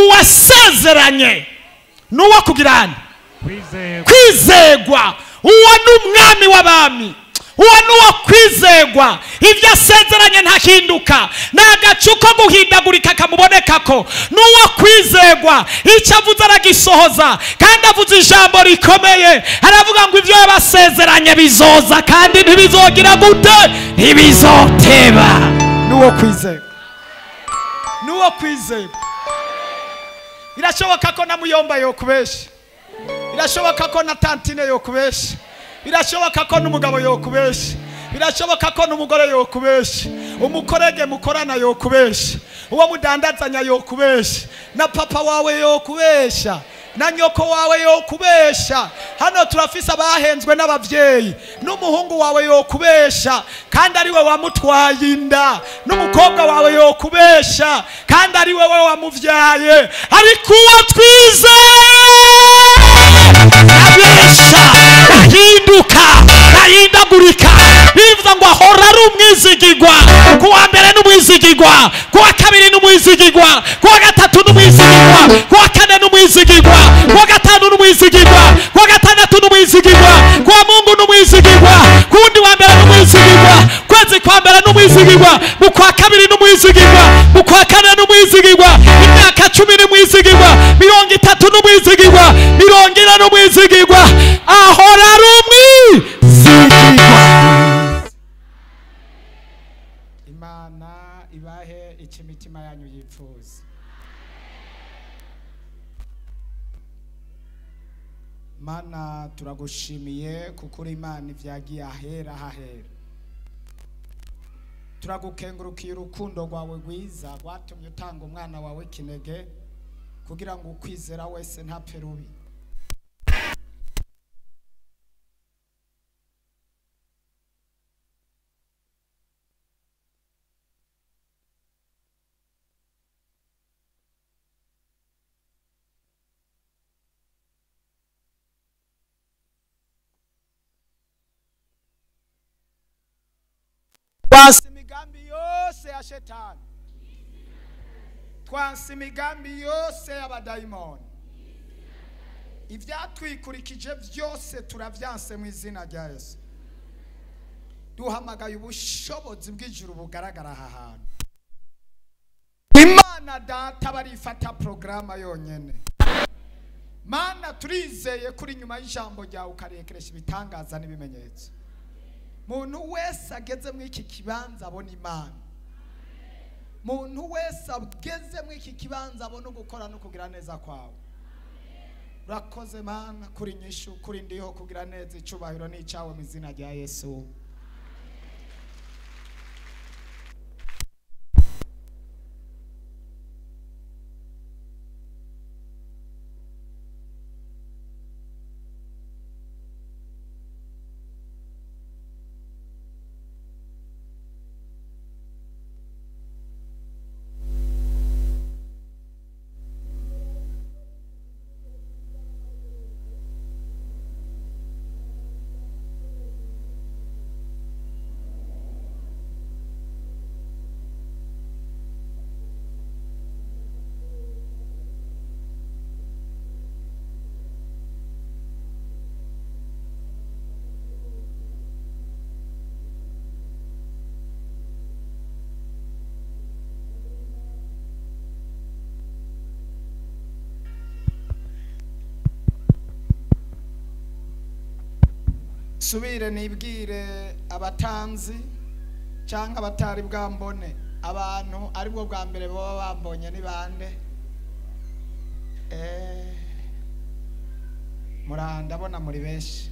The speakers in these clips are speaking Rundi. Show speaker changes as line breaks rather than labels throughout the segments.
uwasezeranye nuwo kugirana kwizegwa. Uwo n'umwami w'abami, uwo nuwo kwizegwa. Ibyo asezeranye ntahinduka, n'agacu ko guhindagurika kamubonekako. Nuwo kwizegwa, icyo avuze aragisohoza, kandi avuze ijambo rikomeye. Aravuga ngo ibyo yabasezeranye bizoza, kandi ntibizogira gute, ntibizoteba. Nuwo kwizegwa, nuwo kwizegwa. Birashoboka ko na Muyomba yokubesha, birashoboka ko na Tantine yokubesha, birashoboka ko n'umugabo yokubesha, birashoboka ko n'umugore yokubesha, umukorege mukorana yokubesha, uwo mudandazanya yokubesha, na papa wawe yokubesha, na nyoko wawe yokubesha. Hano turafise abahenzwe n'abavyeyi. N'umuhungu wawe yokubesha, kandi ari we wamutwaye inda. N'umukobwa wawe yokubesha, kandi ari we wamuvyaye. Ariko uwo twizeye abesha, ahinduka, ahindagurika. Bivuga ngo ahora ari umwizigirwa. Kuwa mbere n'umwizigirwa, kuwa kabiri n'umwizigirwa, kuwa gatatu n'umwizigirwa, kuwa kane n'umwizigirwa, kuwa gatanu n'umwizigirwa, kuwa gatandatu n'umwizigirwa, kuwa Mungu n'umwizigirwa, kundi wa mbere n'umwizigirwa, kwezi kwa mbere n'umwizigirwa, mu kwa kabiri n'umwizigirwa, mu kwa kane n'umwizigirwa, imyaka 10 n'umwizigirwa, 30 n'umwizigirwa, 40 n'umwizigirwa. Ahora ari umwizigirwa. Imana ibahe ikimitima yanyu yipfuza. Mana turagushimiye kuko uri Imana ivyagiye ahera hahera. Turagukengurukiye urukundo rwawe rwiza rwatumye utanga umwana wawe kinege kugira ngo ukwizera wese ntapfe rubi. Twansi imigambi yose ya shetani, twansi imigambi yose y'abadayimoni. Ivyatwikurikije byose turavyanse mu izina rya Yesu. Duhamagaye ubushobozi bw'ijuru bugaragara aha hantu. Imana data barifata programa yonyene. Mana turizeye kuri nyuma y'ijambo ryawe ukarekeresha ibitangaza n'ibimenyetso. Muntu wese ageze mu iki kibanza abona Imana. Muntu wese ageze mu iki kibanza abona gukora no kugira neza kwawe. Urakoze Mana kuri nyishu, kuri ndiho kugira neza, icubahiro n'icawe mu izina rya Yesu. Subire nibwire abatanzi cyangwa abatari bwambone, abantu ari bwo bwa mbere baba bambonye ni bande? Murandabona muri benshi.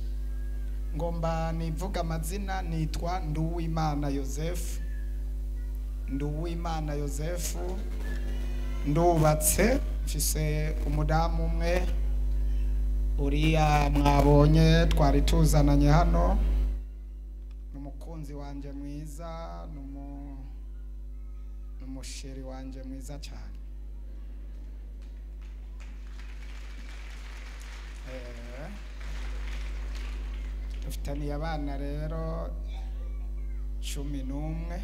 Ngomba nivuga amazina, nitwa Nduwimana Yosefu. Nduwimana Yosefu, ndubatse, mfise umudamu umwe. Uriya mwabonye twari tuzananye hano, n'umukunzi wanje mwiza, n'umusheri wanje mwiza cyane. Dufitaniye abana rero 11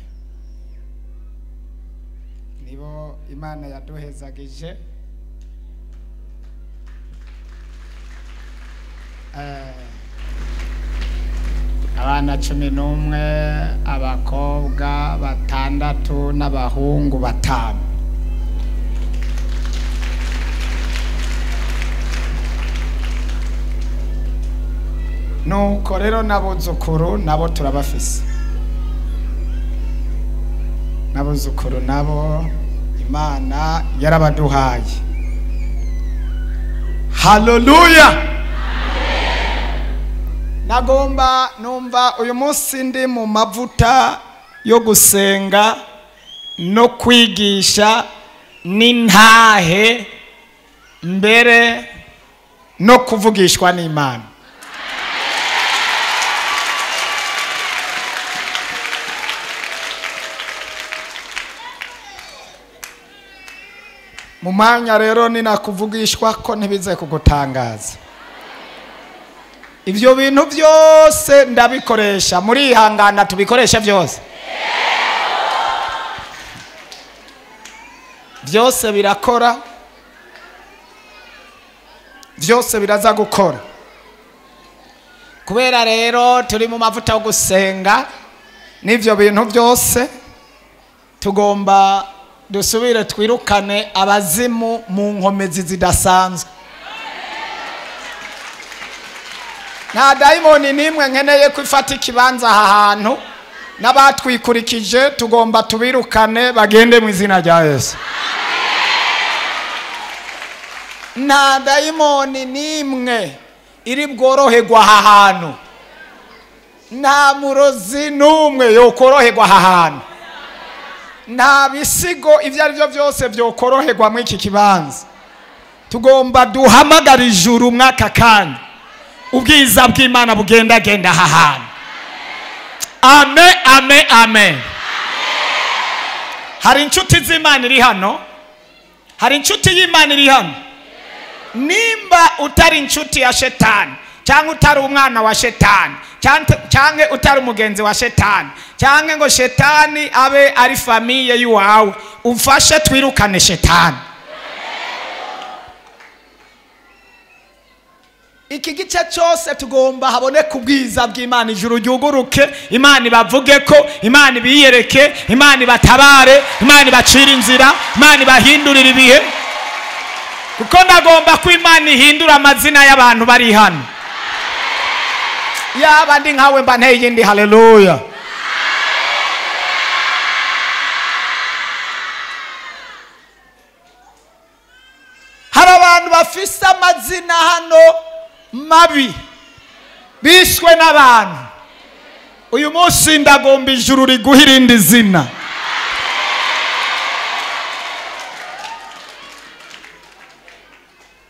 nibo Imana yaduhezagije.
abana 11 abakobwa 6 n'abahungu 5. Nuko rero n'abuzukuru nabo turabafise. N'abuzukuru nabo Imana yarabaduhaye. Hallelujah. Nagomba numva uyu munsi ndi mu mavuta yo gusenga no kwigisha n'intahe mbere no kuvugishwa n'Imana. Mu mwanya rero ninakuvugishwa ko ntibize kugutangaza. Ivyo bintu byose ndabikoresha muri ihangana tubikoresha byose. Byose birakora. Byose biraza gukora. Kubera rero turi mu mavuta yo gusenga n'ivyo bintu byose tugomba dusubire twirukane abazimu mu nkomezi zidasanzwe. Nta daimoni nimwe nkeneye kwifata ikibanza aha hantu n'abatwikurikije tugomba tubirukane bagende mu izina rya Yesu. Nta daimoni nimwe iri bworoherwa aha hantu. Nta murozi numwe yokoroherwa aha hantu. Nta bisigo ivyo ari byo byose byokoroherwa mu iki kibanza. Tugomba duhamagara ijuru mwaka kanya. Ubwiza bw'Imana bugenda genda hahana. Amen, amen, amen. Hari inshuti z'Imana iri hano. Hari inshuti y'Imana iri hano. Nimba utari inshuti ya shetani, cyangwa utari umwana wa shetani, cyangwa utari umugenzi wa shetani, cyangwa ngo shetani abe ari famiye y'uwawe, umfashe twirukane shetani. Iki gice cyose tugomba habone kubwiza bw'Imana, ijuru ryuguruke, Imana ibavuge ko, Imana ibiyereke, Imana ibatabare, Imana ibacira inzira, Imana ibahindurira ibihe. Kuko ndagomba ko Imana ihindura amazina y'abantu bari hano. Yaba ndi nkawe mba nteye yindi. Haleluya. Hari abantu bafise amazina hano mabi bishwe n'abantu. Uyu munsi ndagomba ijuru riguhirinde izina.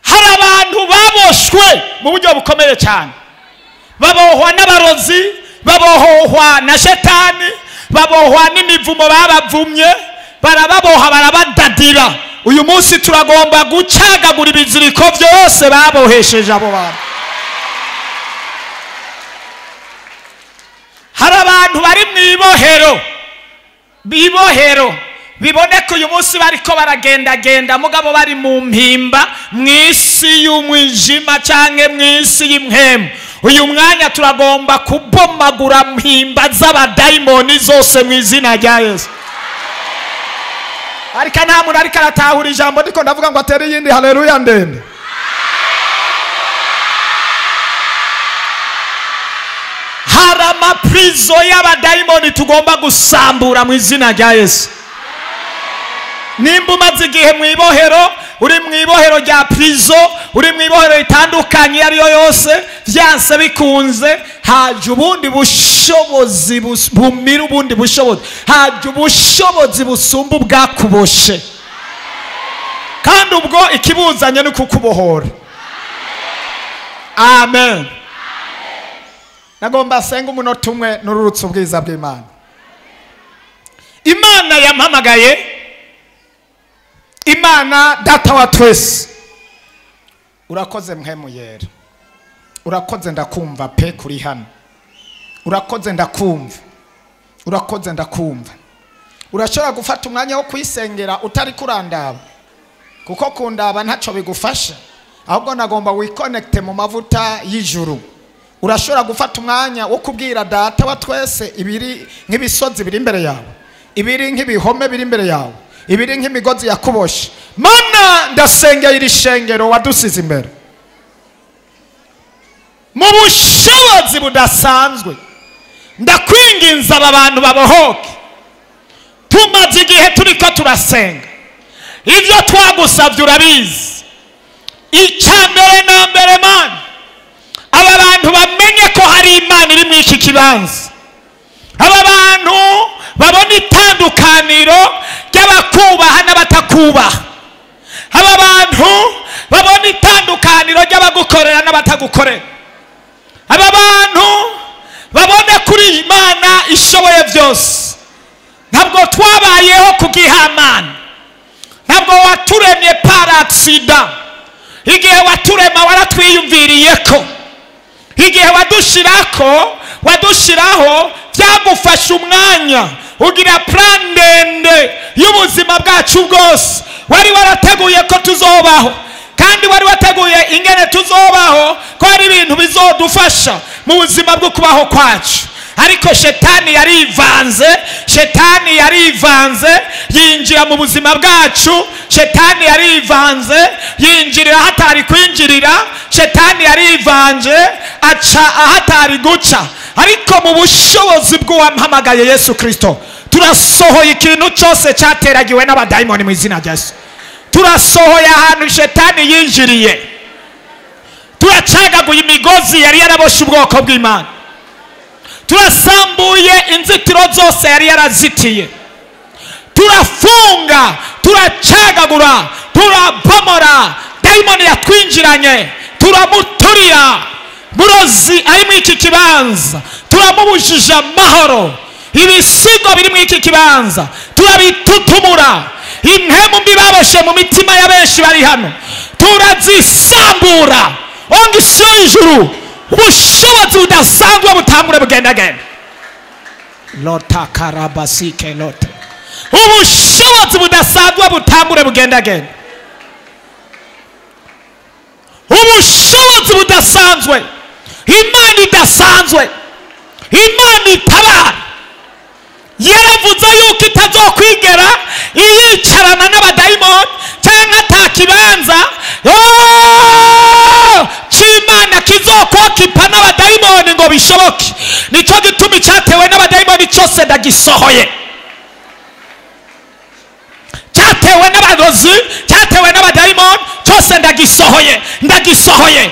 Hari abantu baboshwe mu buryo bukomeye cyane. Babohwa n'abarozi, babohwa na shetani, babohwa n'imivumo babavumye, barababoha barabadadira. Uyu munsi turagomba gucagagura ibiziriko byose babohesheje abo bantu. Hari abantu bari mu ibohero, bibohero biboneka uyu munsi bariko baragendagenda mugabo bari mu mpimba mw'isi y'umwijima canke mw'isi y'imhemu. Uyu mwanya turagomba kubomagura mpimba z'abadaimoni zose mu izina rya Yesu. Ariko nta muntu ariko aratahura ijambo ndiko ndavuga ngo atere yindi. Haleluya ndende. Hari amaprizo y'abadaimoni tugomba gusambura mu izina rya Yesu. Nimba umaze igihe mu ibohero, uri mu ibohero rya prizo, uri mu ibohero ritandukanye ariyo yose, byanse bikunze, haje ubundi bushobozi bumira ubundi bushobozi. Haje ubushobozi busumba ubwakuboshe. Kandi ubwo ikibuzanye ni kukubohora. Amen. Nagomba senga umunota umwe n'ururutse ubwiza bw'Imana. Imana yampamagaye, Imana data wa twese. Urakoze mpemu yera. Urakoze ndakumva pe kuri hano. Urakoze ndakumva. Urakoze ndakumva. Urashobora gufata umwanya wo kwisengera utari kurandaba. Kuko kundaba ntaco bigufasha. ahubwo nagomba wikonekite mu mavuta y'ijuru. Urashobora gufata umwanya wo kubwira data wa twese ibiri nk'ibisozi biri imbere yawe, ibiri nk'ibihome biri imbere yawe, ibiri nk'imigozi yakuboshe. Mana ndasengera iri shengero wadusize imbere mu bushobozi budasanzwe. Ndakwinginza aba bantu babohoke. Tumaze igihe turiko turasenga, ibyo twagusabye urabizi. Icyambere na mbere Mana, aba bantu bamenye ko hari Imana iri mu iki kibanza. Aba bantu babona itandukaniro ry'abakubaha n'abatakubaha. Aba bantu babona itandukaniro ry'abagukorera n'abatagukorera. Aba bantu babone kuri Imana ishoboye byose. Ntabwo twabayeho kugihamana, ntabwo waturemye para accident. Igihe waturema waratwiyumviriye ko, igihe wadushiraho byagufasha umwanya ugira plan ndende y'ubuzima bwacu bwose. Wari warateguye ko tuzobaho, kandi wari wateguye ingene tuzobaho, ko hari ibintu bizodufasha mu buzima bwo kubaho kwacu. Ariko shetani yarivanze yinjira mu buzima bwacu. Shetani yarivanze yinjirira hatari kwinjirira. Shetani yarivanze aca ahatari guca. Ariko mu bushobozi bw'uwampamagaye Yesu Kristo, turasohoye ikintu cyose cyateragiwe n'abadayimoni mu izina rya Yesu. Turasohoye ahantu shetani yinjiriye. Turacagaguye imigozi yari yaraboshe ubwoko bw'Imana. Turasambuye inzitiro zose yari yarazitiye. Turafunga, turacagagura, turabomora dayimoni yatwinjiranye. Turamuturira burozi ari mu iki kibanza, turamubujije amahoro. Ibisigo biri mu iki kibanza turabitutumura. Impemu mbi baboshe mu mitima ya benshi bari hano turazisambura. Ongisho y'ijuru, ubushobozi budasanzwe butangure bugendagenda. Lota karabasike lote, ubushobozi budasanzwe butangure bugendagenda. Ubushobozi budasanzwe, Imana idasanzwe, Imana itabara. Yaravuze yuko itazokwigera iyicarana n'abadayimoni cyangwa atakibanza cy'Imana kizokokipa n'abadayimoni ngo bishoboke. Nicyo gituma icyatewe n'abadayimoni cyose ndagisohoye. Cyatewe n'abarozi, cyatewe n'abadayimoni cyose ndagisohoye. Ndagisohoye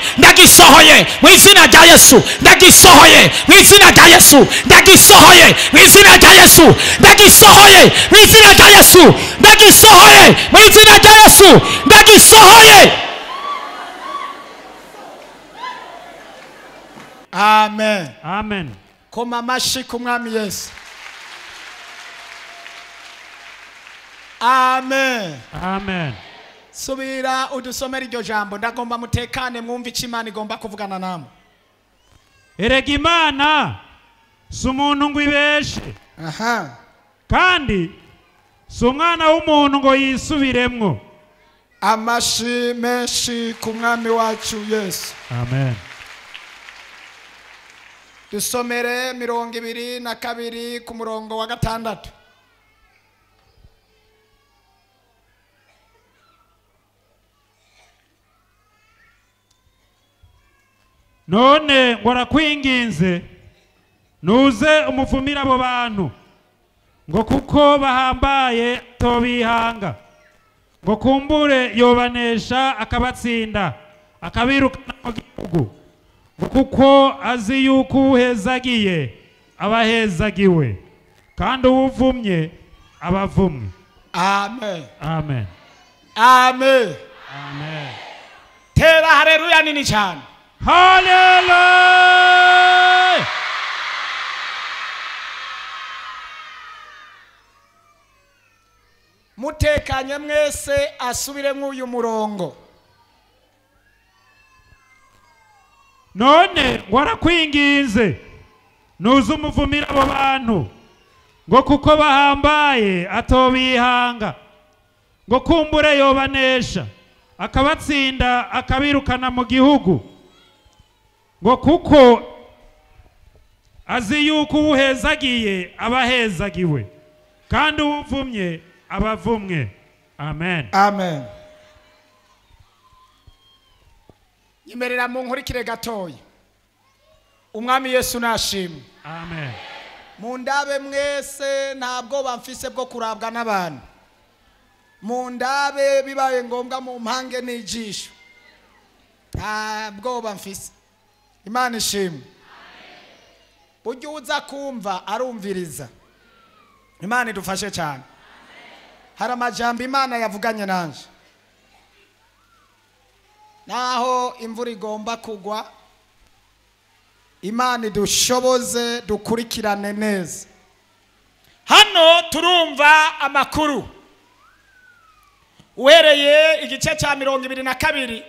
mu izina rya Yesu. Ndagisohoye mu izina rya Yesu. Ndagisohoye mu izina rya Yesu. Ndagisohoye mu izina rya Yesu. Ndagisohoye mu izina rya Yesu. Ndagisohoye. Amen.
Amen.
Koma amashi ku Mwami Yesu. Amen.
Amen.
Subira udusomera iryo jambo. Ndagomba mutekane mwumve icyo Imana igomba kuvugana namwe.
Erega Imana si umuntu ngo ibeshe, kandi si umwana w'umuntu ngo yisubiremwo.
Amashi menshi ku Mwami wacu Yesu.
Amen.
Dusomere 22 ku murongo wa 6.
None warakwinginze nuze umuvumira abo bantu, ngo kuko bahambaye tobihanga, ngo kumbure yobanesha akabatsinda akabirukana mu gihugu, ngo kuko azi yuko uhezagiye abahezagiwe, kandi uwuvumye abavumwe.
Amen.
Amen.
Amen.
Amen.
Tera haleluya nini cyane.
Hallelujah.
Mutekanye mwese asubiremo uyu murongo.
None warakwinginze nuze umuvumira abo bantu, ngo kuko bahambaye atobihanga, ngo kumbure yobanesha
akabatsinda akabirukana mu gihugu ngo kuko azi yuko ubuhezagiye abahezagiwe kandi ubuvumye abavumwe. Amen.
Amen. Nyemerera mu nkurikire gatoya. Umwami Yesu nashimwe.
Amen.
Mundabe mwese ntabwo bamfise bwo kurabwa n'abantu. Mundabe bibaye ngombwa mu mpange n'ijisho. Ntabwo bamfise. Imana ishimwe. Ujye uza kumva arumviriza. Imana idufashe cyane. Hari amajambo Imana yavuganye nanje. Naho imvura igomba kugwa, Imana idushoboze dukurikirane neza. Hano turumva amakuru. Uhereye igice cya 22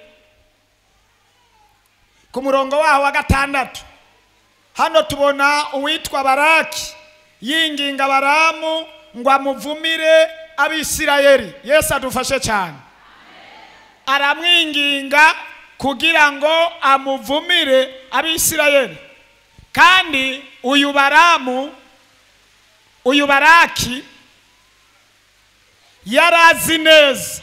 ku murongo waho wa 6. Hano tubona uwitwa Baraki yinginga Baramu ngo amuvumire Abisirayeli. Yesu adufashe cyane. Aramwinginga kugira ngo amuvumire Abisirayeli. Kandi uyu Baraki yarazi neza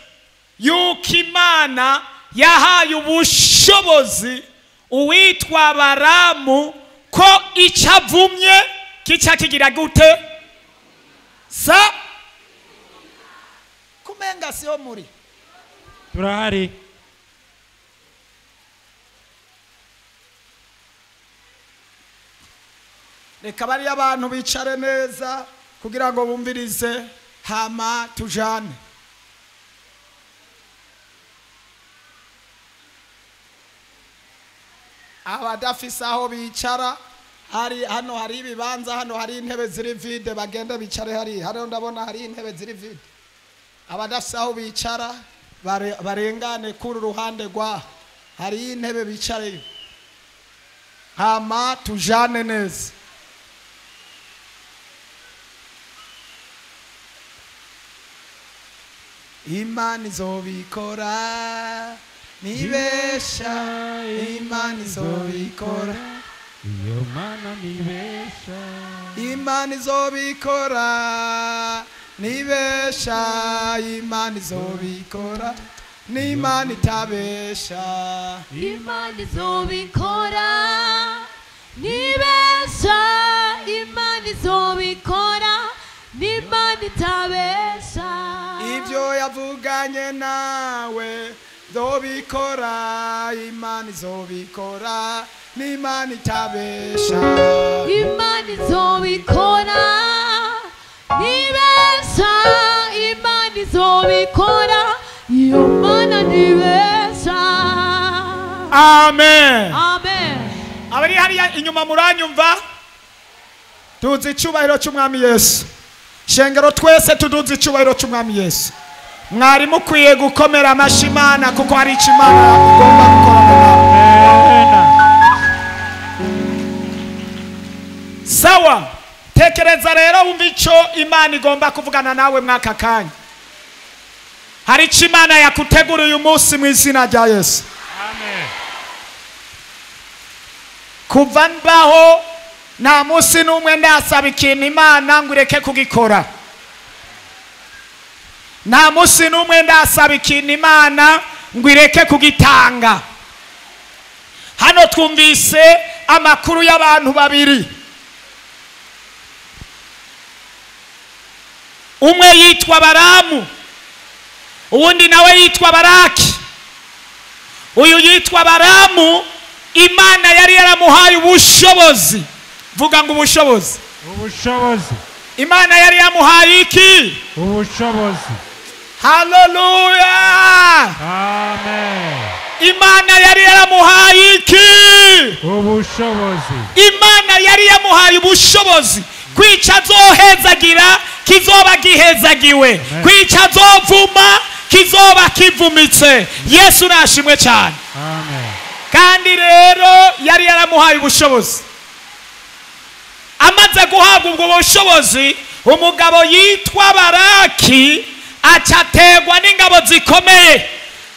yuko Imana yahaye ubushobozi uwitwa Baramu ko icavumye kica kigira gute sa kumenga siyo muri
turahari.
Reka bari abantu bicare neza kugira ngo bumvirize hama tujane. Abadafise aho bicara hano hari ibibanza, hano hari intebe ziri vide, bagende bicare hari. Hano ndabona hari intebe ziri vide. Abadafise aho bicara barengane kuri ruhande rwa hari intebe bicare. Hama tujane neza. Imana izobikora nibesha, Imana izobikora,
iyo Mana nibesha,
Imana izobikora nibesha, Imana izobikora n'Imana itabesha,
Imana izobikora nibesha, Imana izobikora n'Imana itabesha.
Ibyo yavuganye nawe zobikora, Imana izobikora n'Imana itabesha,
Imana izobikora nibesha, Imana izobikora iyo Mana nibesha.
Amen.
Amen.
Abari hariya inyuma muranyumva? Tuzi icyubahiro cy'Umwami Yesu. Shengero twese tuduze icyubahiro cy'Umwami Yesu. Mwari mukwiye gukomera amashyi Imana kuko hari icyo Imana igomba gukora. Sawa. Tekereza rero wumva icyo Imana igomba kuvugana nawe mwaka kanya. Hari icyo Imana yakutegura uyu munsi mu izina rya Yesu.
Amen.
Kuva mbaho nta munsi n'umwe ndasaba ikintu Imana ngo ireke kugikora. Nta munsi n'umwe ndasaba ikintu Imana ngo ireke kugitanga. Hano twumvise amakuru y'abantu babiri. Umwe yitwa Baramu, uwundi nawe yitwa Baraki. Uyu yitwa Baramu, Imana yari yaramuhaye ubushobozi. Vuga ngo ubushobozi.
Ubushobozi.
Imana yari yamuhaye iki?
Ubushobozi.
Hallelujah.
Amen.
Imana yari yaramuhaye iki?
Ubushobozi.
Imana yari yamuhaye ubushobozi. Kwica zohezagira kizoba gihezagiwe. Kwica zovuma kizoba kivumitse. Yesu nashimwe cyane.
Amen.
Kandi rero yari yaramuhaye ubushobozi. Amaze guhabwa ubwo bushobozi, umugabo yitwa Baraki acategwa n'ingabo zikomeye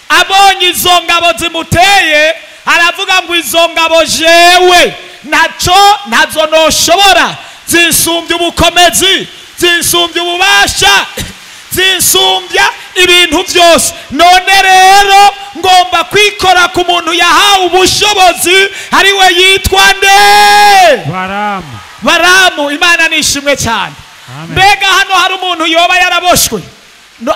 abonye izo ngabo zimuteye aravuga ngo izo ngabo jewe ntazo noshobora, zisumbya ubukomezi, zisumbya ububasha, zisumbya ibintu byose. None rero ngomba kwikora ku muntu yahawe ubushobozi, ari we yitwa nde? Baramu. Imana nishimwe cyane. Mbega hano hari umuntu yoba yaraboshwe,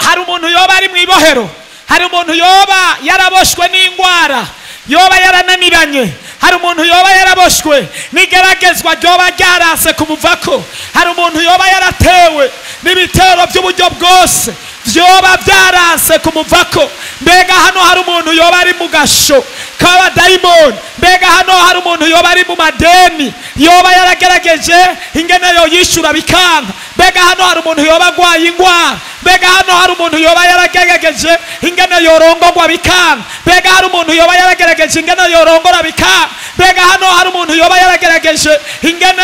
hari umuntu yoba ari mu ibohero, hari umuntu yoba yaraboshwe n'indwara, yoba yarananiranye, hari umuntu yoba yaraboshwe n'igeragezwa ryoba ryarase kumuvako, hari umuntu yoba yaratewe n'ibitero by'uburyo bwose vyoba byarase kumuvako. Mbega hano hari umuntu yoba ari mu gasho k'abadayimoni, mbega hano hari umuntu yoba ari mu madeni, yoba yaragerageje ingene yo yishura bikanka, mbega hano hari umuntu yoba agwaye indwara, mbega hano hari umuntu yoba yaragerageje ingene yorongorwa bikanka, mbega hari umuntu yoba yaragerageje ingene yorongora bikanka, mbega hano hari umuntu yoba yaragerageje ingene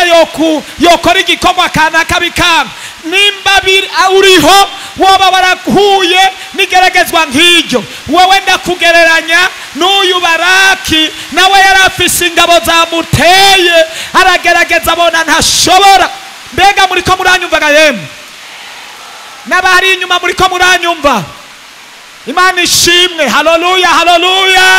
yokora igikorwa kanaka bikanka. Nimba uriho woba warahuye n'igeragezwa nk'iryo, wowe ndakugereranya n'uyu Baraki, nawe yari afise ingabo zamuteye, aragerageza abona ntashobora. Mbega muriko muranyumvaga yemwe? N'abari inyuma muriko muranyumva? Imana ishimwe. Haleluya, haleluya,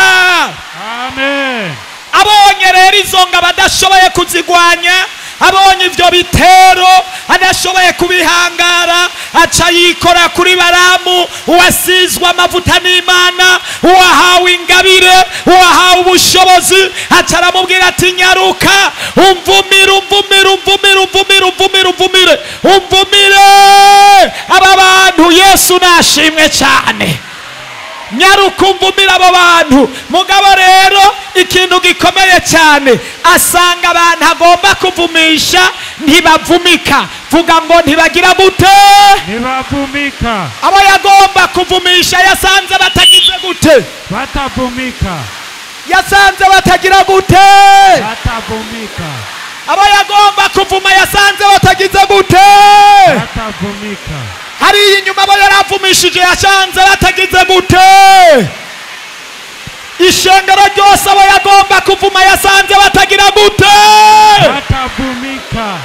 amen.
Abonye rero izo ngabo adashoboye kuzigwanya, abonye ivyo bitero adashoboye kubihangara, aca yikora kuri Baramu, uwasizwe amavuta n'Imana, uwahawe ingabire, uwahawe ubushobozi. Aca aramubwira ati nyaruka umvumire aba bantu. Yesu nashimwe cyane. Nyaruka umvumire abo bantu. Mugabo rero ikintu gikomeye cyane, asanga abantu agomba kuvumisha ntibavumika. Vuga ngo ntibagira gute?
Ntibavumika.
Abo yagomba kuvumisha yasanze batagize gute?
Batavumika.
Yasanze batagira gute?
Batavumika.
Abo yagomba kuvuma yasanze batagize gute?
Batavumika.
Hari inyuma abo yaravumishije yasanze batagize gute? Ishengero ryose abo yagomba kuvuma yasanze batagira gute?
Batavumika.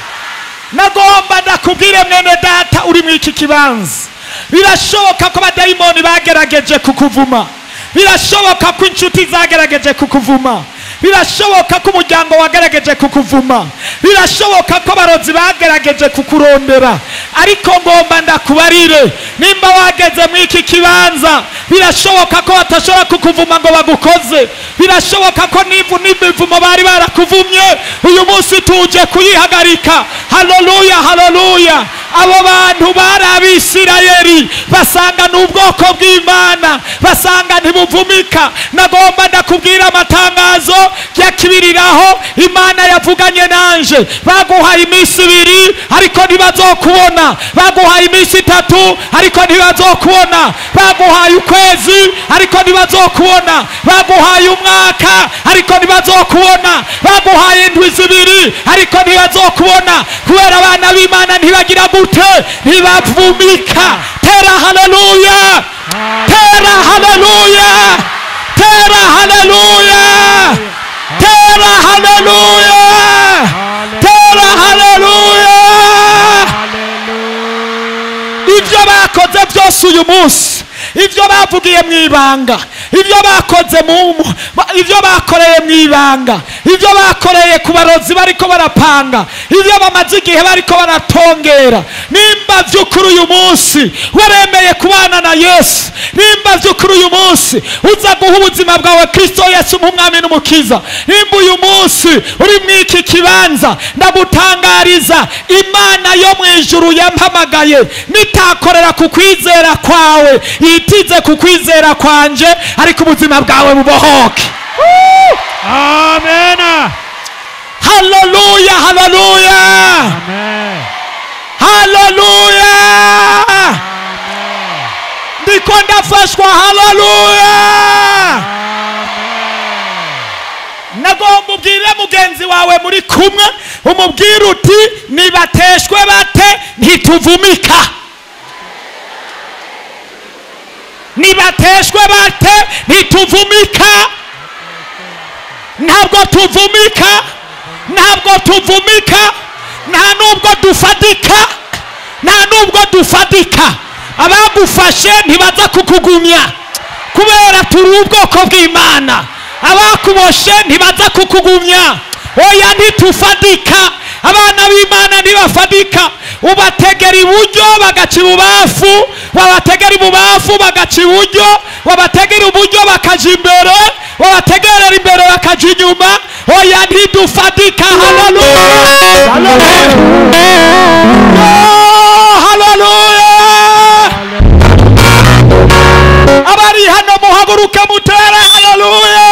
Nagomba ndakubwire mwene data uri mu iki kibanza, birashoboka ko abadayimoni bagerageje kukuvuma, birashoboka ko inshuti zagerageje kukuvuma, birashoboka ko umuryango wagerageje kukuvuma, birashoboka ko abarozi bagerageje kukurondera. Ariko ngomba ndakubarire, nimba wageze mu iki kibanza, birashoboka ko batashobora kukuvuma ngo bagukoze, birashoboka ko n'imivumo bari barakuvumye uyu munsi tuje kuyihagarika. Haleluya, haleluya. Abo bantu bari Abisirayeli, basanga n'ubwoko bw'Imana, basanga ntibuvumika. Nagomba ndakubwira amatangazo yakibiriraho Imana yavuganye nanje. Baguhaye iminsi 2 ariko ntibazokubona, baguhaye iminsi 3 ariko ntibazokubona, baguhaye ukwezi ariko ntibazokubona, baguhaye umwaka ariko ntibazokubona, baguhaye indwi 2 ariko ntibazokubona, kubera abana b'Imana ntibagira gute? Ntibavumika. Tera haleluya, tera haleluya, tera haleluya, tera haleluya, tera haleluya. Ibyo bakoze byose uyu munsi, ibyo bavugiye mu ibanga, ibyo bakoze ibyo bakoreye mu ibanga, ibyo bakoreye ku barozi bariko barapanga, ibyo bamaze igihe bariko baratongera, nimba by'ukuri uyu munsi waremeye kubana na Yesu, nimba by'ukuri uyu munsi uza guha ubuzima bwawe Kristo Yesu nk'umwami n'umukiza, nimba uyu munsi uri mu iki kibanza, ndagutangariza Imana yo mu ijuru yampamagaye, nitakorera ku kwizera kwawe yitize ku kwizera kwanje, ariko ubuzima bwawe bubohoke.
Amen.
Haleluya, haleluya,
Amen.
haleluya.
Amen.
Ndiko ndafashwa. Haleluya. Nagomba ubwire mugenzi wawe muri kumwe, umubwire uti nibateshwe bate ntituvumika. nibateshwe bate ntituvumika, ntabwo tuvumika, ntabwo tuvumika, nta nubwo dufatika, nta nubwo dufatika. Abagufashe ntibaza kukugumya kubera turi ubwoko bw'Imana. Abakuboshe ntibaza kukugumya, oya ntitufatika. Abana b'Imana ntibafadika. Ubategera iburyo bagaca ibubafu, wabategera ibubafu bagaca iburyo, wabategera iburyo bakaja imbere, wabategerera imbere bakaja inyuma. Oya ntidufadika. Haleluya, haleluya. Abari hano muhaguruke mutere haleluya.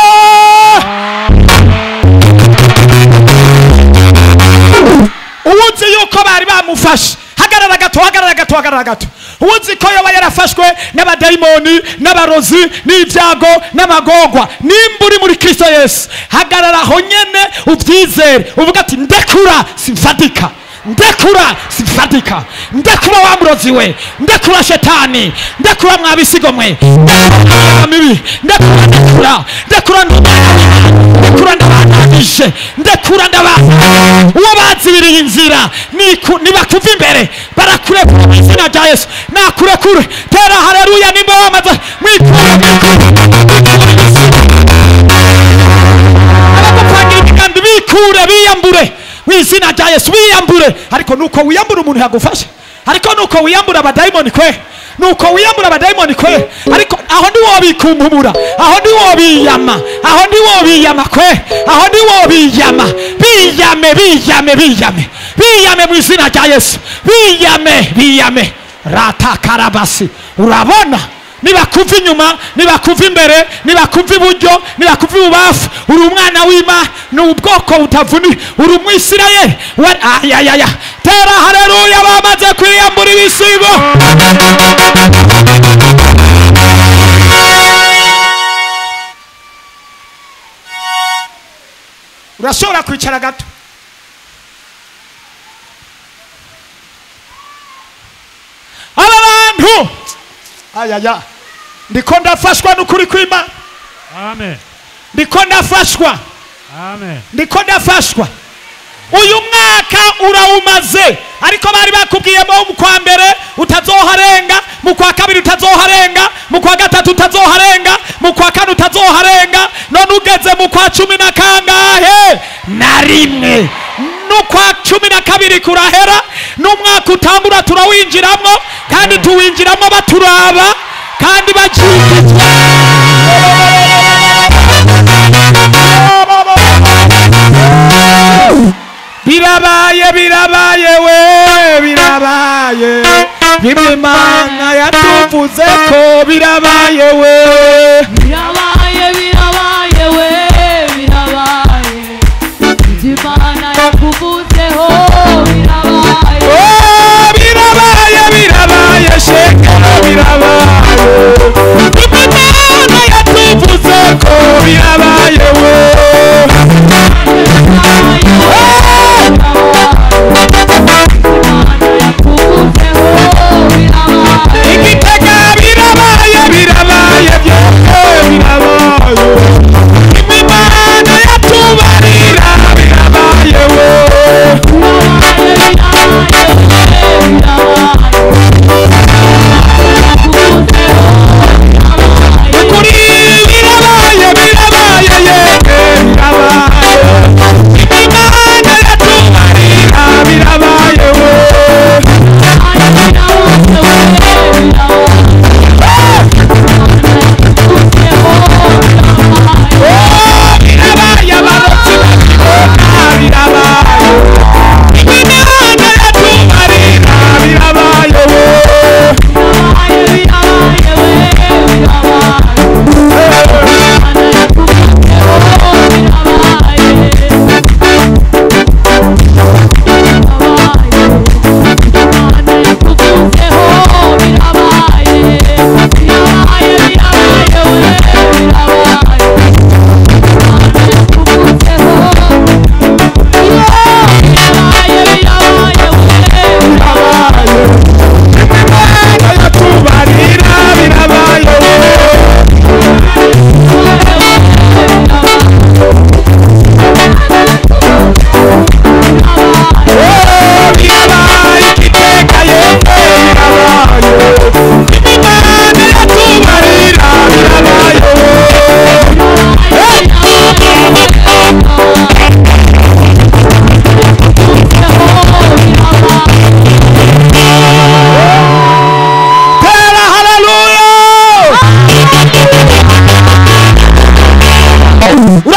Uwuzi yuko bari bamufashe, hagarara gato, hagarara gato, hagarara gato. Uwuzi ko yoba yarafashwe n'abadayimoni n'abarozi n'ibyago n'amagogwa, nimba uri muri Kristo Yesu, hagarara aho nyene ubyizere, uvuga ati ndekura simfadika, ndekura simfadika, ndekura wa murozi we, ndekura shetani, ndekura mwabisigo mwe, ndekura mibi, ndekura, ndekura, ndekura, ndekura ndabananije, ndekura ndabana. Uwo bazibiriye inzira nibakuva imbere barakurekura mu izina rya Yesu. Nakurekure, tera haleluya. Nimba wamaze abagupangira imigambi bikure, biyambure mu izina rya Yesu, biyambure. Ariko nuko wiyambura umuntu yagufashe, ariko nuko wiyambura abadayimoni kwe, nuko wiyambura abadayimoni kwe. Ariko aho ndi wo bikumpumura, aho ndi wo biyama, aho ndi wo biyama kwe, aho ndi wo biyama. Biyame, biyame, biyame, biyame mu izina rya Yesu, biyame, biyame. Rata karabasi. Urabona nibakuva inyuma, nibakuva imbere, nibakuva iburyo, nibakuva ibubafu, uri umwana w'Imana, ni ubwoko butavuni, uri umwisirayeli. Ayayaya, tera haleluya. Bamaze kwiyambura ibisigo. Urashobora kwicara gato. Aba bantu ayaya, ndiko ndafashwa n'ukuri kw'Imana.
Amen.
Ndiko ndafashwa,
Amen.
ndiko ndafashwa. Uyu mwaka urawumaze, ariko bari bakubwiye mu kwa mbere utazoharenga, mu kwa kabiri utazoharenga, mu kwa gatatu utazoharenga, mu kwa kane utazoharenga. None ugeze mu kwa 10 na kangahe? Na rimwe. N'ukwa 12 kurahera, n'umwaka utangura turawinjiramo, kandi tuwinjiramo baturaba kandi bajigizwa. Birabaye, birabaye we, birabaye. Imana yatuvuze ko birabaye we,
birabaye, birabaye we, birabaye. Imana yakuvuzeho birabaye.
Oh, birabaye, birabaye sheka, birabaye. Imana yatuvuze ko birabaye we. Igitega birabaye, birabaye byose birabaye. Imana yatubarira birabaye we. Kuri birabaye, birabaye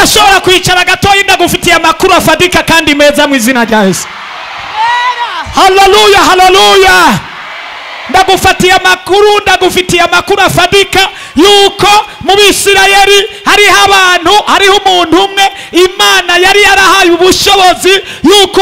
urashobora kwicara gatoya ndagufitiye amakuru afadika kandi meza mu izina rya Yesu. Haleluya, haleluya. Ndagufitiye amakuru afadika yuko mu Bisirayeli hariho umuntu umwe Imana yari yarahaye ubushobozi yuko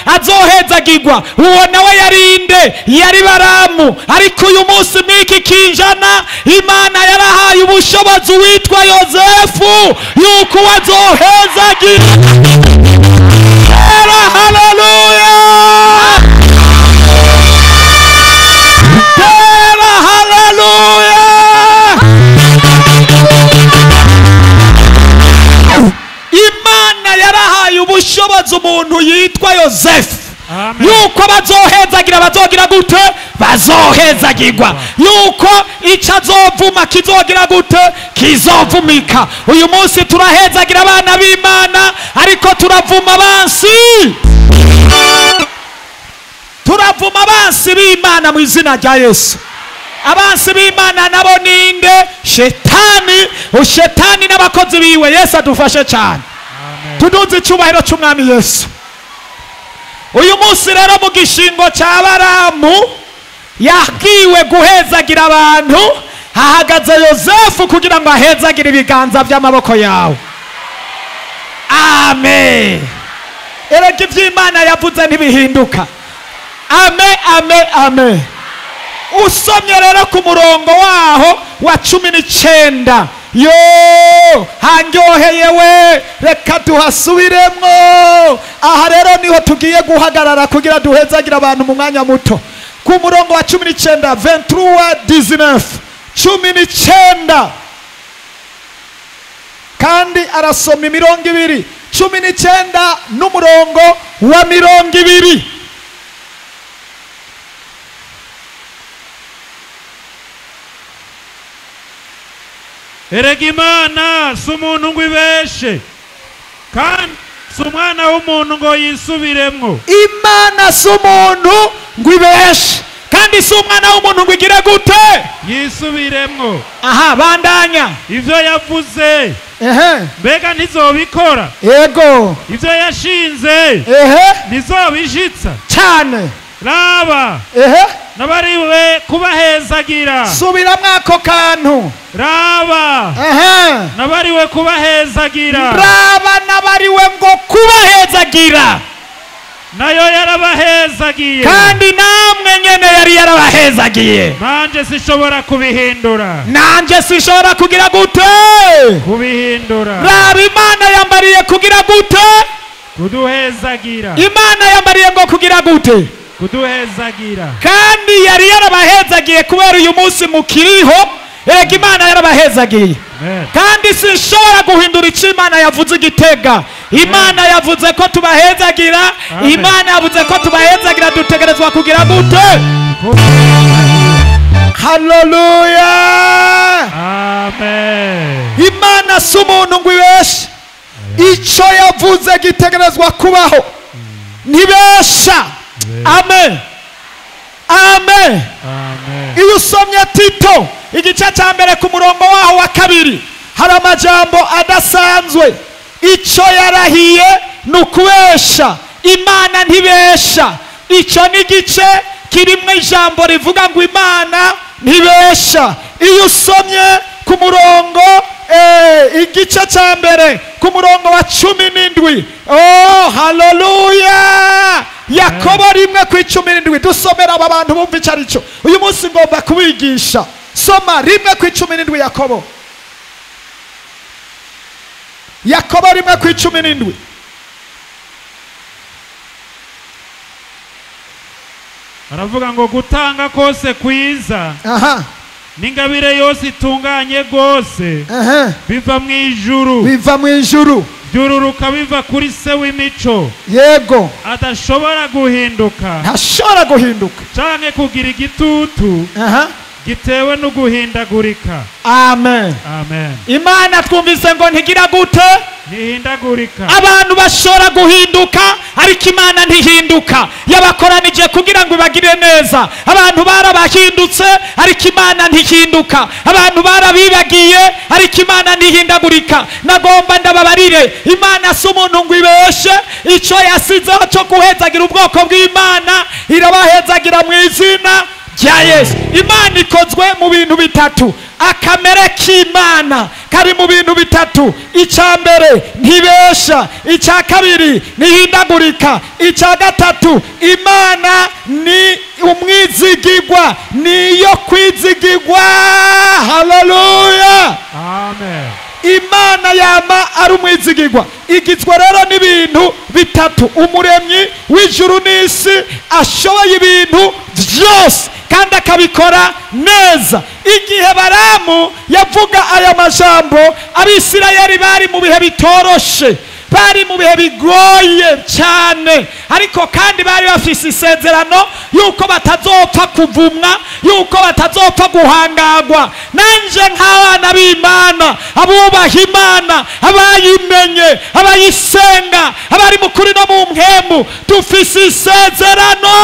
azohezagirwa. Uwo nawe yarinde yari Baramu. Ariko uyu munsi mwiki kinjana Imana yarahaye ubushobozi witwa Yosefu yuko azohezagirwa. Haleluya. Imana yarahaye ubushobozi umuntu yitwa Yosefu yuko bazogira gute? Bazohezagirwa. Yuko icyo azovuma kizogira gute? Kizovumika. Uyu munsi turahezagira abana b'Imana ariko turavuma abansi b'Imana mu izina rya Yesu. Abansi b'Imana nabo ninde? Shetani n'abakozi biwe. Yesu adufashe cyane. Tuduze icyubahiro cy'umwami Yesu. Uyu munsi rero mu gishingo cya Baramu yagiwe guhezagira abantu, hahagaze Yosefu kugira ngo ahezagire ibiganza by'amaboko yawe. Amen. Erega iby'Imana yavuze ntibihinduka. Amen, amen, amen. Usomye rero ku murongo waho wa 19, yo hanyoheye we, reka tuhasubiremo. Aha rero niho tugiye guhagarara kugira duhezagira abantu mu mwanya muto. Ku murongo wa 19, 23:19, 19, kandi arasoma imirongo 2, 19 n'umurongo wa 20.
Erega Imana si umuntu ngo ibeshe, kandi si umwana w'umuntu ngo yisubiremwo.
Imana si umuntu ngo ibeshe, kandi si umwana w'umuntu ngo igire gute?
Yisubiremwo.
Aha, bandanya.
Ivyo yavuze mbega ntizobikora?
Yego.
Ivyo yashinze ntizobishitsa?
Cyane.
Raba nabariwe kubahezagira.
Subiramwo ako kantu.
Raba nabariwe kubahezagira.
Raba nabariwe ngo kubahezagira.
Nayo yarabahezagiye,
kandi namwe nyene yari yarabahezagiye.
Nanje sishobora kubihindura.
Nanje sishobora kugira gute?
Kubihindura.
Raba Imana yambariye kugira gute?
Kuduhezagira.
Imana yambariye ngo kugira gute?
Kuduhezagira.
Kandi yari yarabahezagiye kubera uyu munsi mukiriho. Erega Imana yarabahezagiye. Kandi sinshobora guhindura icyo Imana yavuze igitega. Imana yavuze ko tubahezagira. Imana yavuze ko tubahezagira, dutegerezwa kugira gute? Haleluya.
Amen.
Imana si umuntu ngo ibeshe. Icyo yavuze gitegerezwa kubaho. Ntibesha. Amen. Amen.
Amen.
Iyo usomye Tito igice cya mbere ku murongo waho wa 2, hari amajambo adasanzwe. Icyo yarahiye ni ukubesha. Imana ntibesha. Icyo ni igice kirimo ijambo rivuga ngo Imana ntibesha. Iyo usomye ku murongo igice cya mbere ku murongo wa 17, oh haleluya, Yakobo 1:17. Dusomera aba bantu bumva icyo aricyo. Uyu munsi ngomba kubigisha. Soma 1:17 Yakobo. Yakobo 1:17.
Aravuga ngo gutanga kose kwiza n'ingabire yose itunganye gose biva mu ijuru.
Biva mu ijuru.
Byururuka biva kuri se w'imico.
Yego.
Adashobora guhinduka.
Ntashobora guhinduka.
Canke kugira igitutu. Gitewe no guhindagurika.
Amen.
Amen.
Imana twumvise ngo ntigira gute?
Ntihindagurika.
Abantu bashobora guhinduka ariko Imana ntihinduka. Yabakoranije kugira ngo ibagire neza. Abantu barabahindutse ariko Imana ntihinduka. Abantu barabibagiye ariko Imana ntihindagurika. guhindagurika. Nagomba ndababarire, Imana si umuntu ngo ibeshe. Icyo yasizeho cyo guhezagira ubwoko bw'Imana irabahezagira mu izina rya Yesu. Imana ikozwe mu bintu bitatu. Akamere k'Imana kari mu bintu bitatu. Icya mbere ntibesha, icya kabiri ntihindagurika, icya gatatu Imana ni umwizigirwa, niyo kwizigirwa. Haleluya,
amen.
Imana yama ari umwizigirwa. Igizwe rero n'ibintu bitatu. Umuremyi w'ijuru n'isi ashoboye ibintu byose kandi akabikora neza. Igihe Baramu yavuga aya majambo, Abisirayeli bari mu bihe bitoroshe, bari mu bihe bigoye cyane, ariko kandi bari bafise isezerano yuko batazopfa kuvumwa, yuko batazopfa guhangagwa. Nanje nk'abana b'Imana, abubaha Imana, abayimenye, abayisenga, abari mu kuri no mu mpemu, dufise isezerano,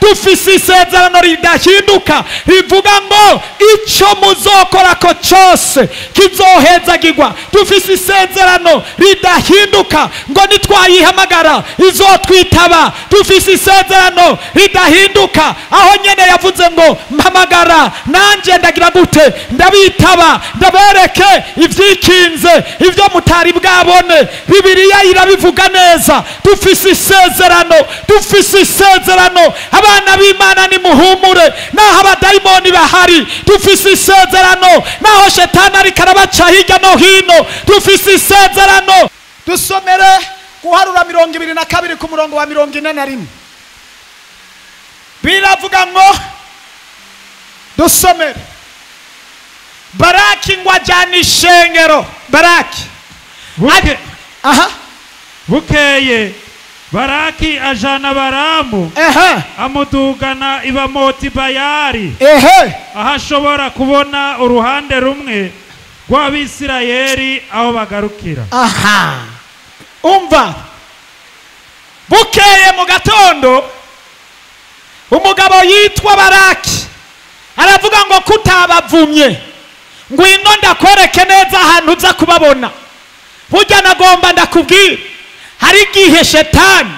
dufise isezerano ridahinduka rivuga ngo icyo muzokora ko cyose kizohezagirwa. Dufise isezerano ridahinduka ngo nitwayihamagara izotwitaba. Dufise isezerano ridahinduka aho nyene yavuze ngo mpamagara nanje ndagira gute, ndabitaba, ndabereke ivyikinze, ivyo mutari bwabone. Bibiliya irabivuga neza. Dufise isezerano, dufise isezerano. Abana b'Imana ni muhumure, naho abadayimoni bahari dufise isezerano, naho shetani ariko arabaca hirya no hino dufise isezerano. Dusomere Guharura 22 ku murongo wa 41. Biravuga ngo, dusomere, Baraki ngo ajyana ishengero. Baraki
bukeye Baraki ajana Baramu amudugana i Bamoti Bayali, aho ashobora kubona uruhande rumwe rw'Abisirayeli aho bagarukira.
Umva, bukeye mu gatondo umugabo yitwa Baraki aravuga ngo kutabavumye, ngwino ndakwereke neza ahantu uza kubabona. Burya nagomba ndakubwira, hari igihe shetani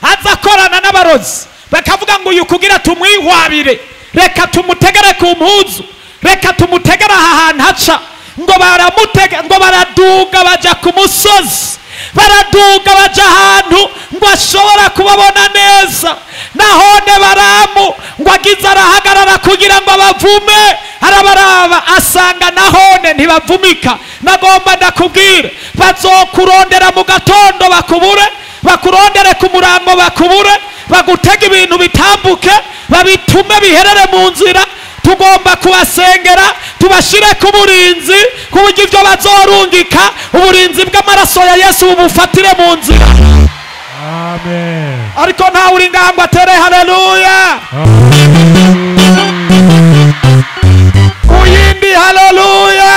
aza korana n'abarozi bakavuga ngo uyu kugira tumwihwabire, reka tumutegere ku mpuzu, reka tumutegere aha hantu haca. Ngo baramutega, ngo baraduga baja ku musozi, baraduga baja ahantu ngo ashobora kubabona neza. Nahone Baramu ngo agize arahagarara kugira ngo abavume, arabaraba asanga nahone ntibavumika. Nagomba ndakubwire, bazokurondera mu gatondo bakubure, bakurondere ku murango bakubure, bagutega ibintu bitambuke, babitume biherere mu nzira. Tugomba kubasengera, tubashire ku burinzi, ku buryo ibyo bazorungika uburinzi bw'amaraso ya Yesu bubufatire mu nzira.
Amen.
Ariko nta uri ngangwa tere haleluya. Uyindi haleluya.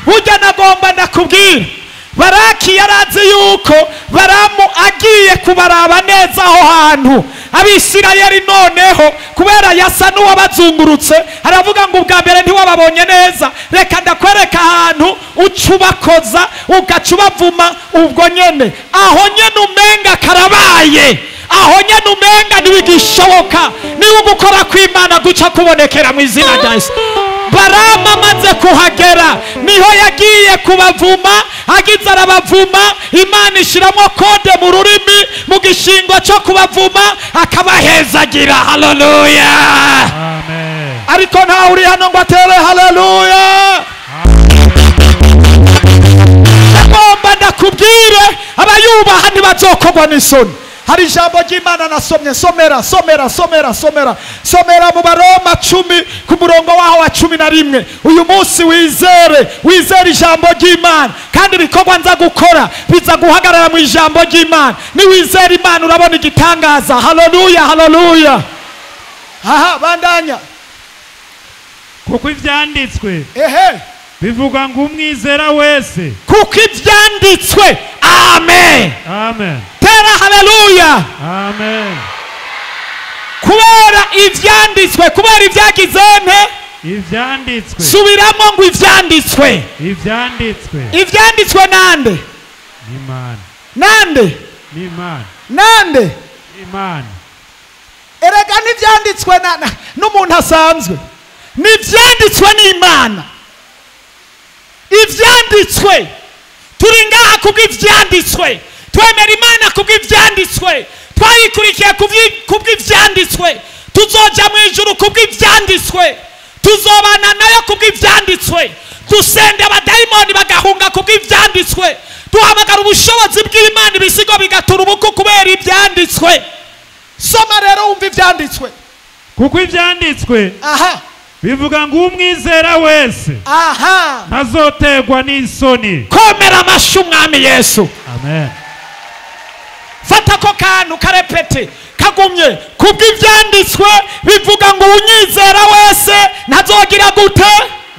Burya nagomba ndakubwira, Baraki yarazi yuko Baramu agiye kubaraba neza aho hantu. Abisirayeli noneho kubera yasa n'uwabazungurutse, aravuga ngo ubwa mbere ntiwababonye neza, reka ndakwereka ahantu ucubakoza ugacubavuma ubwo nyene. Aho nyene umenga karabaye, aho nyene umenga ntibigishoboka, niwe gukora kw'Imana guca kubonekera mu izina rya Yesu. Baramu amaze kuhagera niho yagiye kubavuma. Agize arabavuma, Imana ishiramo kode mu rurimi, mu gishingo cyo kubavuma akabahezagira. Haleluya,
amen.
Ariko nta uri hano ngo atere haleluya. Nagomba ndakubwire, abayubaha ntibazokogwa n'isoni. Hari ijambo ry'Imana nasomye, somera mu Baroma 10 ku murongo waho wa 11. Uyu munsi wizere ijambo ry'Imana, kandi ibikorwa nza gukora biza guhagarara mu ijambo ry'Imana. Ni wizere Imana urabona igitangaza. Haleluya, haleluya. Bandanya.
Kuko ivyanditswe bivuga ngo umwizera wese.
Kuko ivyanditswe. Amen,
amen.
Tera haleluya,
amen.
Kubera ivyanditswe, kubera ivyagize nte,
ivyanditswe
subiramo ngo ivyanditswe
ivyanditswe
ivyanditswe nande
n'Imana
nande
n'Imana
nande
n'Imana
erega n'ivyanditswe n'umuntu asanzwe n'ivyanditswe n'Imana ivyanditswe turi ngaha kubw'ivyanditswe twemera Imana kubw'ivyanditswe twayikurikiye kubw'ivyanditswe tuzoja mu ijuru kubw'ivyanditswe tuzobana nayo kubw'ivyanditswe dusende abadayimoni bagahunga kubw'ivyanditswe duhamagara ubushobozi bw'Imana ibisigo bigatura ubuku kubera ivyanditswe soma rero wumva ivyanditswe
kuko ivyanditswe
aha
bivuga ngo umwizera wese
aha
ntazotegwa n'isoni
komera amashyi umwami Yesu
amen
fata ko kantu karepete kagumye kubw'ivyanditswe bivuga ngo unyizera wese ntazogira gute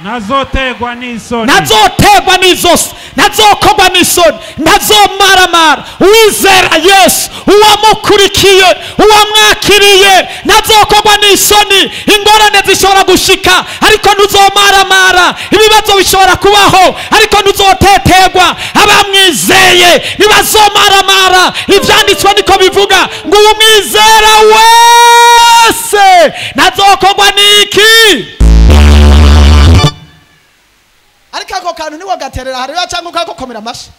ntazotegwa n'isoni
ntazotegwa n'izosi ntazokogwa n'isoni ntazomaramara uwizera Yesu uwamukurikiye uwamwakiriye ntazokogwa n'isoni ingorane zishobora gushika ariko ntuzomaramara ibibazo bishobora kubaho ariko ntuzotetegwa abamwizeye ntibazomaramara ivyanditswe niko bivuga ngo umwizera wese ntazokogwa n'iki ariko ako kantu niwo gaterera hariya cyangwa ukagokomera amashi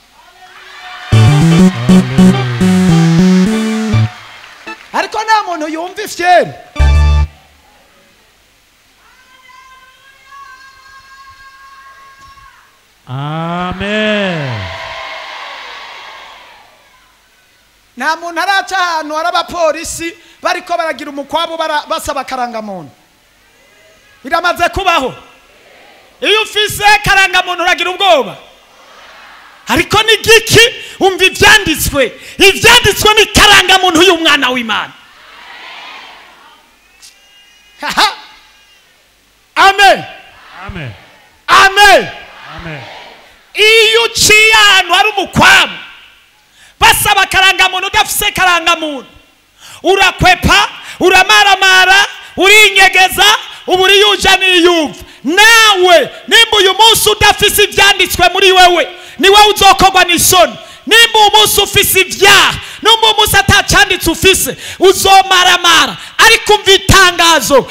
ariko nta muntu yumva ifyeri
amen
nta muntu araca ahantu hari abapolisi bariko baragira umukwabo basaba karangamuntu biramaze kubaho iyo ufise karangamuntu uragira ubwoba ariko ni giki umva ivyanditswe ivyanditswe ni karangamuntu y'umwana w'Imana amen
amen
amen
amen
iyo uciye ahantu hari umukwabu basaba karangamuntu udafise karangamuntu urakwepa uramaramara urinyegeza uburi yuja niyumva nawe nimba uyu munsi udafise ivyanditswe muri wewe niwe uzokogwa n'isoni nimba umunsi ufise ivyaha nimba umunsi atacanditse ufise uzomaramara ariko umva itangazo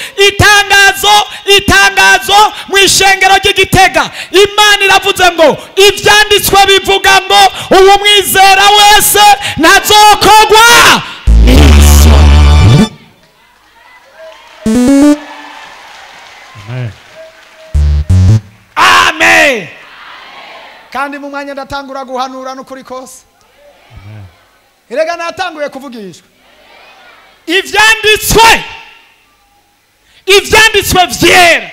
mu ishengero ry'Igitega Imana iravuze ngo ivyanditswe bivuga ngo uwo mwizera wese ntazokogwa
amen
amen kandi mu mwanya ndatangura guhanura n'ukuri kose
amen
erega natanguye kuvugishwa ivyanditswe vyera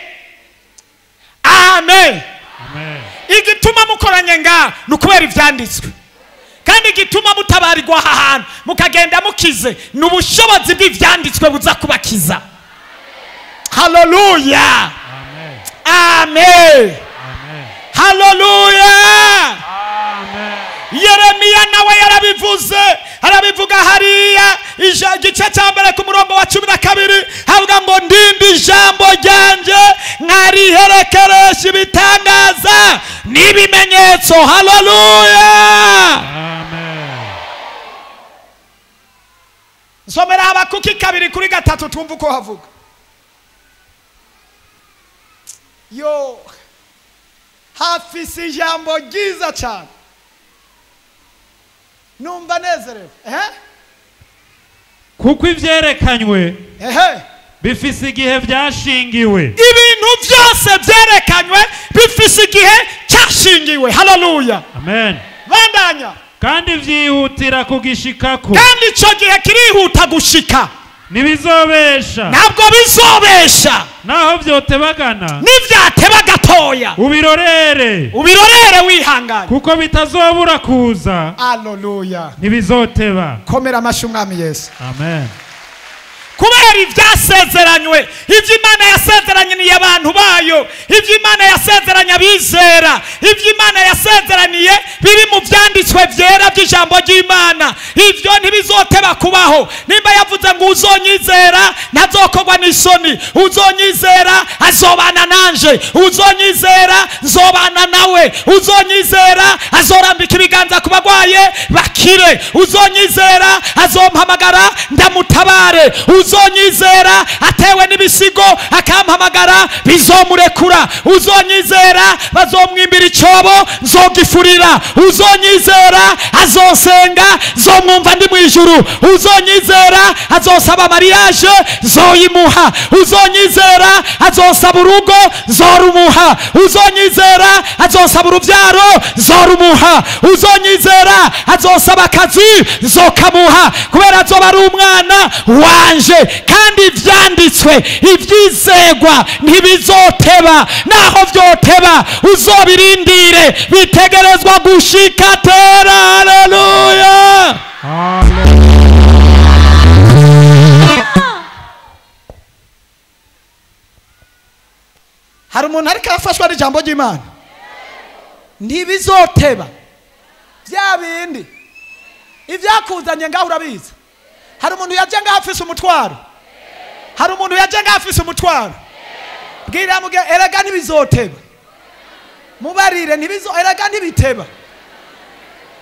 amen
amen
igituma mukoranye ngaha nukubera ivyanditswe kandi igituma mutabarirwa aha hantu mukagenda mukize n'ubushobozi bw'ivyanditswe buza kubakiza haleluya
amen
amen
amen
haleluya
amen
Yeremiya nawe yarabivuze arabivuga hariya igice cya mbere ku murongo wa 12 havuga ngo ndindi ijambo ryanje nkariherekeresha ibitangaza n'ibimenyetso haleluya
amen
nsomera Habakuki 2:3 twumva uko havuga yo hafise ijambo ryiza cyane numva nezerewe
kuko ivyerekanywe bifise igihe vyashingiwe
ibintu byose byerekanywe bifise igihe cyashingiwe haleluya
amen
bandanya
kandi vyihutira kugishikako
kandi ico gihe kirihuta gushika
ntibizobesha
ntabwo bizobesha
naho vyotebagana
n'ivyateba gatoya
ubirorere
wihanganye
kuko bitazobura kuza
haleluya
ntibizoteba
komera amashyi umwami Yesu
amen
kubera ibyasezeranywe ibyo Imana yasezeraniye abantu bayo ibyo Imana yasezeranye abizera ibyo Imana yasezeraniye biri mu byanditswe byera by'ijambo ry'Imana ibyo ntibizoteba kubaho nimba yavuze ngo uzonyizera ntazokogwa n'isoni uzonyizera azobana nanje, uzonyizera nzobana nawe, uzonyizera azorambika ibiganza ku bagwaye bakire, uzonyizera azompamagara ndamutabare, uzonyizera atewe n'ibisigo akampamagara bizomurekura, uzonyizera bazomwimbira icobo nzogifurira, uzonyizera azosenga zomwumva ndi mwijuru, uzonyizera azosaba mariage zoyimuha, uzonyizera azosaba urugo zorumuha, uzonyizera azosaba uruvyaro zorumuha, uzonyizera azosaba akazi zokamuha, kubera azoba ari umwana wanje, kandi ivyanditswe ivyizegwa ntibizoteba, naho vyoteba uzobirindire bitegerezwa gushika tera. Haleluya. Hari umuntu ariko afashwa n'ijambo ry'Imana, ntibizoteba bya bindi ivyakuzanye ngaho urabizi. Hari umuntu yaje ngaho afise umutwaro, hari umuntu yaje ngaho afise umutwaro, bwira muge erega ntibizoteba, mubarire erega ntibiteba,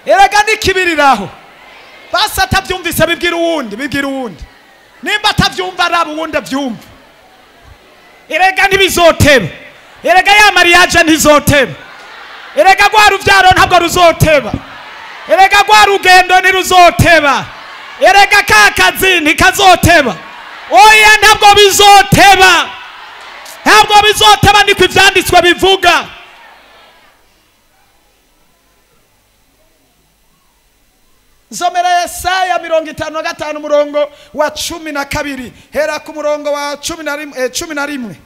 erega nikibiriraho, basi atavyumvise bibwira uwundi, nimba atavyumva araba uwundi avyumva. Erega ntibizoteba, erega ya mariage ntizoteba, erega gwa ruvyaro ntabwo ruzoteba, erega gwa rugendo ntiruzoteba, erega kakazi ntikazoteba, oya ntabwo bizoteba, ntabwo bizoteba, niko ivyanditswe bivuga. Zomera Yesaya 55 umurongo wa 12, hera ku murongo wa 11.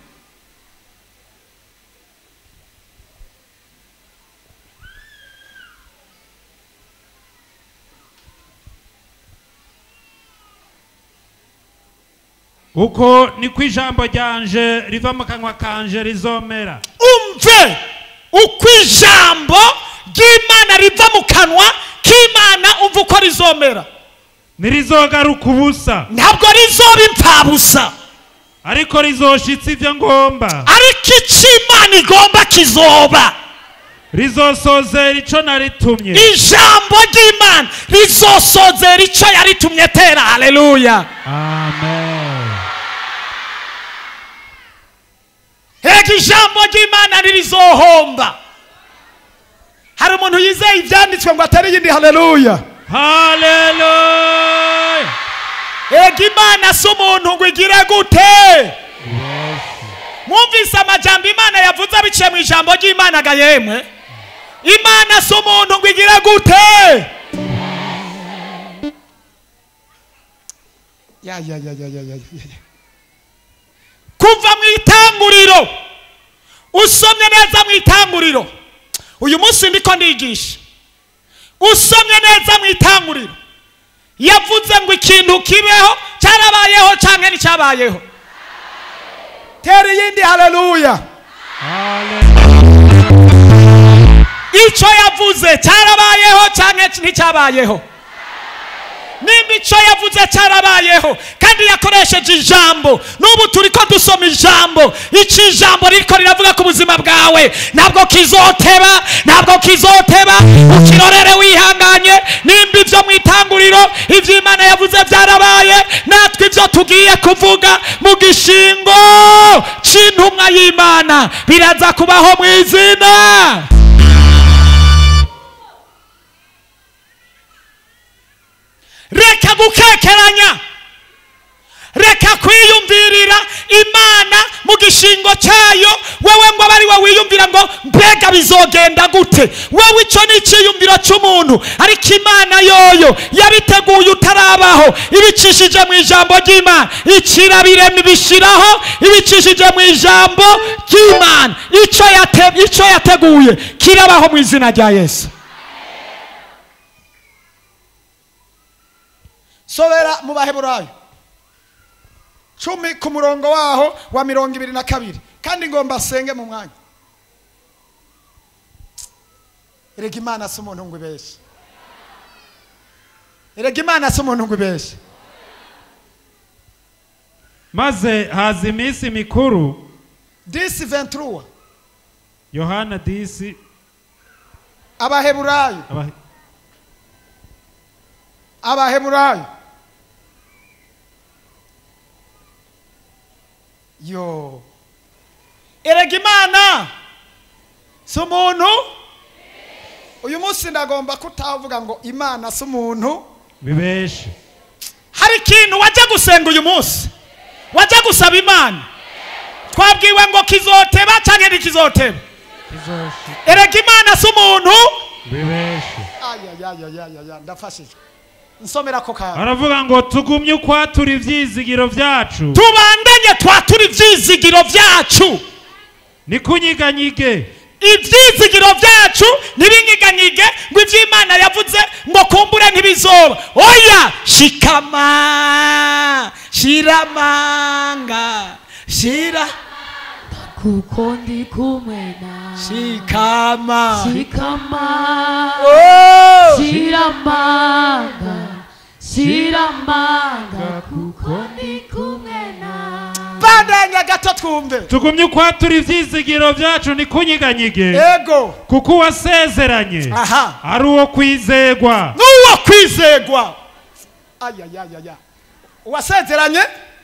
uko niko ijambo ryanje riva mu kanwa kanje rizomera.
Umve uko ijambo ry'Imana riva mu kanwa k'Imana, umva uko rizomera.
Nirizogaruka ubusa,
ntabwo rizoba impfabusa,
ariko rizoshitsa ivyo ngomba,
ariko icyo Imana igomba kizoba.
Rizosozera ico naritumye,
ijambo ry'Imana rizosozera ico yaritumye tera. Haleluya.
Amen.
Ega ijambo ry'Imana nirizohomba. Hari umuntu yizeye ivyanditswe ngo atari yindi. Haleluya.
Haleluya.
Ega Imana si umuntu ngo igire gute? Mwumvise amajambo Imana yavuze biciye mu ijambo ry'Imana ga yemwe? Imana si umuntu ngo igire gute? Kuva mu itanguriro, usomye neza mu itanguriro, uyu munsi ndiko ndigisha, usomye neza mu itanguriro yavuze ngo ikintu kibeho cyarabayeho canke nticyabayeho. Teri yindi. Haleluya. Ico yavuze cyarabayeho canke nticyabayeho. Nimba ico yavuze cyarabayeho kandi yakoresheje ijambo, n'ubu turiko dusoma ijambo, iki ijambo riko riravuga ku buzima bwawe, ntabwo kizoteba, ntabwo kizoteba, ukirorere wihanganye. Nimba ivyo mu itanguriro ivyo Imana yavuze byarabaye, natwe ivyo tugiye kuvuga mu gishingo c'intumwa y'Imana biraza kubaho mu izina. Reka gukekeranya, reka kwiyumvirira Imana mu gishingo cyayo, wewe ngo bari we wiyumvira ngo mbega bizogenda gute. Wewe ico ni iciyumviro c'umuntu, ariko Imana yoyo yabiteguye utarabaho, ibicishije mu ijambo ry'Imana, ikirabirema ibishiraho ibicishije mu ijambo ry'Imana. Ico yateguye kirabaho mu izina rya Yesu. Sobera mu Baheburayo 10 ku murongo waho wa 22, kandi ngomba senge mu mwanya. Erega Imana si umuntu ngo ibeshe, erega Imana si umuntu ngo ibeshe.
Maze haza iminsi mikuru,
10:23
Yohana 10
Abaheburayo yo erega Imana si umuntu. Uyu munsi ndagomba kutavuga ngo Imana si umuntu
bibeshe.
Hari ikintu wajya gusenga uyu munsi, wajya gusaba Imana, twabwiwe ngo kizoteba cyangwa ntikizoteba. Erega Imana si umuntu
bibeshe.
Ndafashije nsomera ko kandi
aravuga ngo tugumye kwatura ivyizigiro vyacu,
tubandanye twatura ivyizigiro vyacu,
nikunyiganyige
ivyizigiro vyacu nibinyiganyige ngo ivy'Imana yavuze ngo kumbure ntibizoba. Oya, shikama shiramanga shira
kuko ndi kumwe na
shikama
shiramanga kuko ndi kumwe na.
bandanya gato twumve.
tugumye kwatura ivyizigiro vyacu nikunyiganyige,
yego,
kuko wasezeranye ari uwo kwizegwa.
n'uwo kwizegwa. Uwasezeranye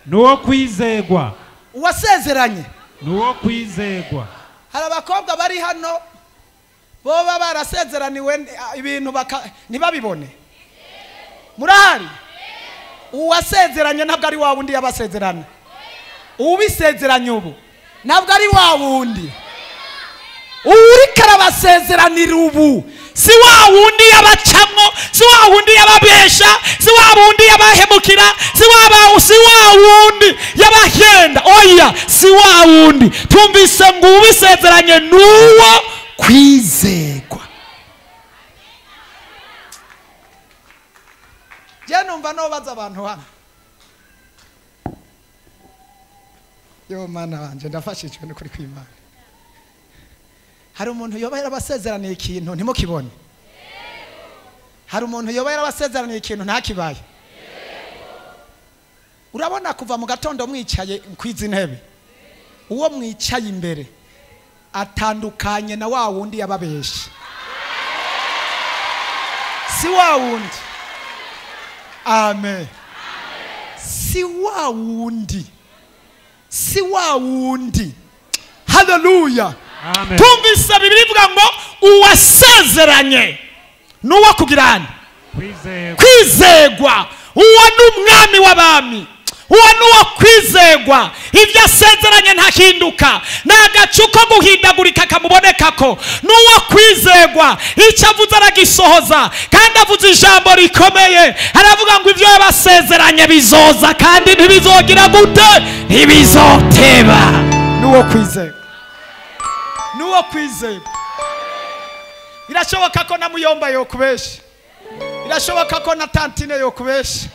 n'uwo kwizegwa.
uwasezeranye
n'uwo kwizegwa.
hari abakobwa bari hano boba barasezeraniwe ibintu ntibabibone. Murahari? Uwasezeranye ntabwo ari wa wundi yabasezerana. Ubisezeranye ubu ntabwo ari wa wundi. Uriko arabasezeranira ubu si wa wundi yabacamwo, si wa wundi yababesha, si wa wundi yabahemukira, si wa wundi yabahenda. Oya, si wa wundi. Tumvise ngo ubisezeranye n'uwo kwizegwa. Je numva no baza abantu hano. Yo mana wanje ndafashijwe n'ukuri kw'Imana. Hari umuntu yoba yarabasezeraniye ikintu ntimukibone. Hari umuntu yoba yarabasezeraniye ikintu ntakibaye. Urabona kuva mu gatondo mwicaye kwizi ntebe, uwo mwicaye imbere atandukanye na wa wundi yababeshe. Si wa wundi. Amen. Si wa wundi. Si wa wundi. Hallelujah.
Amen.
Tumvise Bibiliya ivuga ngo uwasezeranye n'uwo kugirana kwizegwa. Uwo n'umwami w'abami, uwo n'uwo kwizegwa. Ibyo asezeranye ntahinduka, n'agacu ko guhindagurika kamubonekako. N'uwo kwizegwa, icyo avuze aragisohoza, kandi avuze ijambo rikomeye. Aravuga ngo ibyo yabasezeranye bizoza kandi ntibizogira gute, ntibizoteba. N'uwo kwizegwa, n'uwo kwizegwa. Birashoboka ko na Muyomba yokubesha, birashoboka ko na Tantine yokubesha,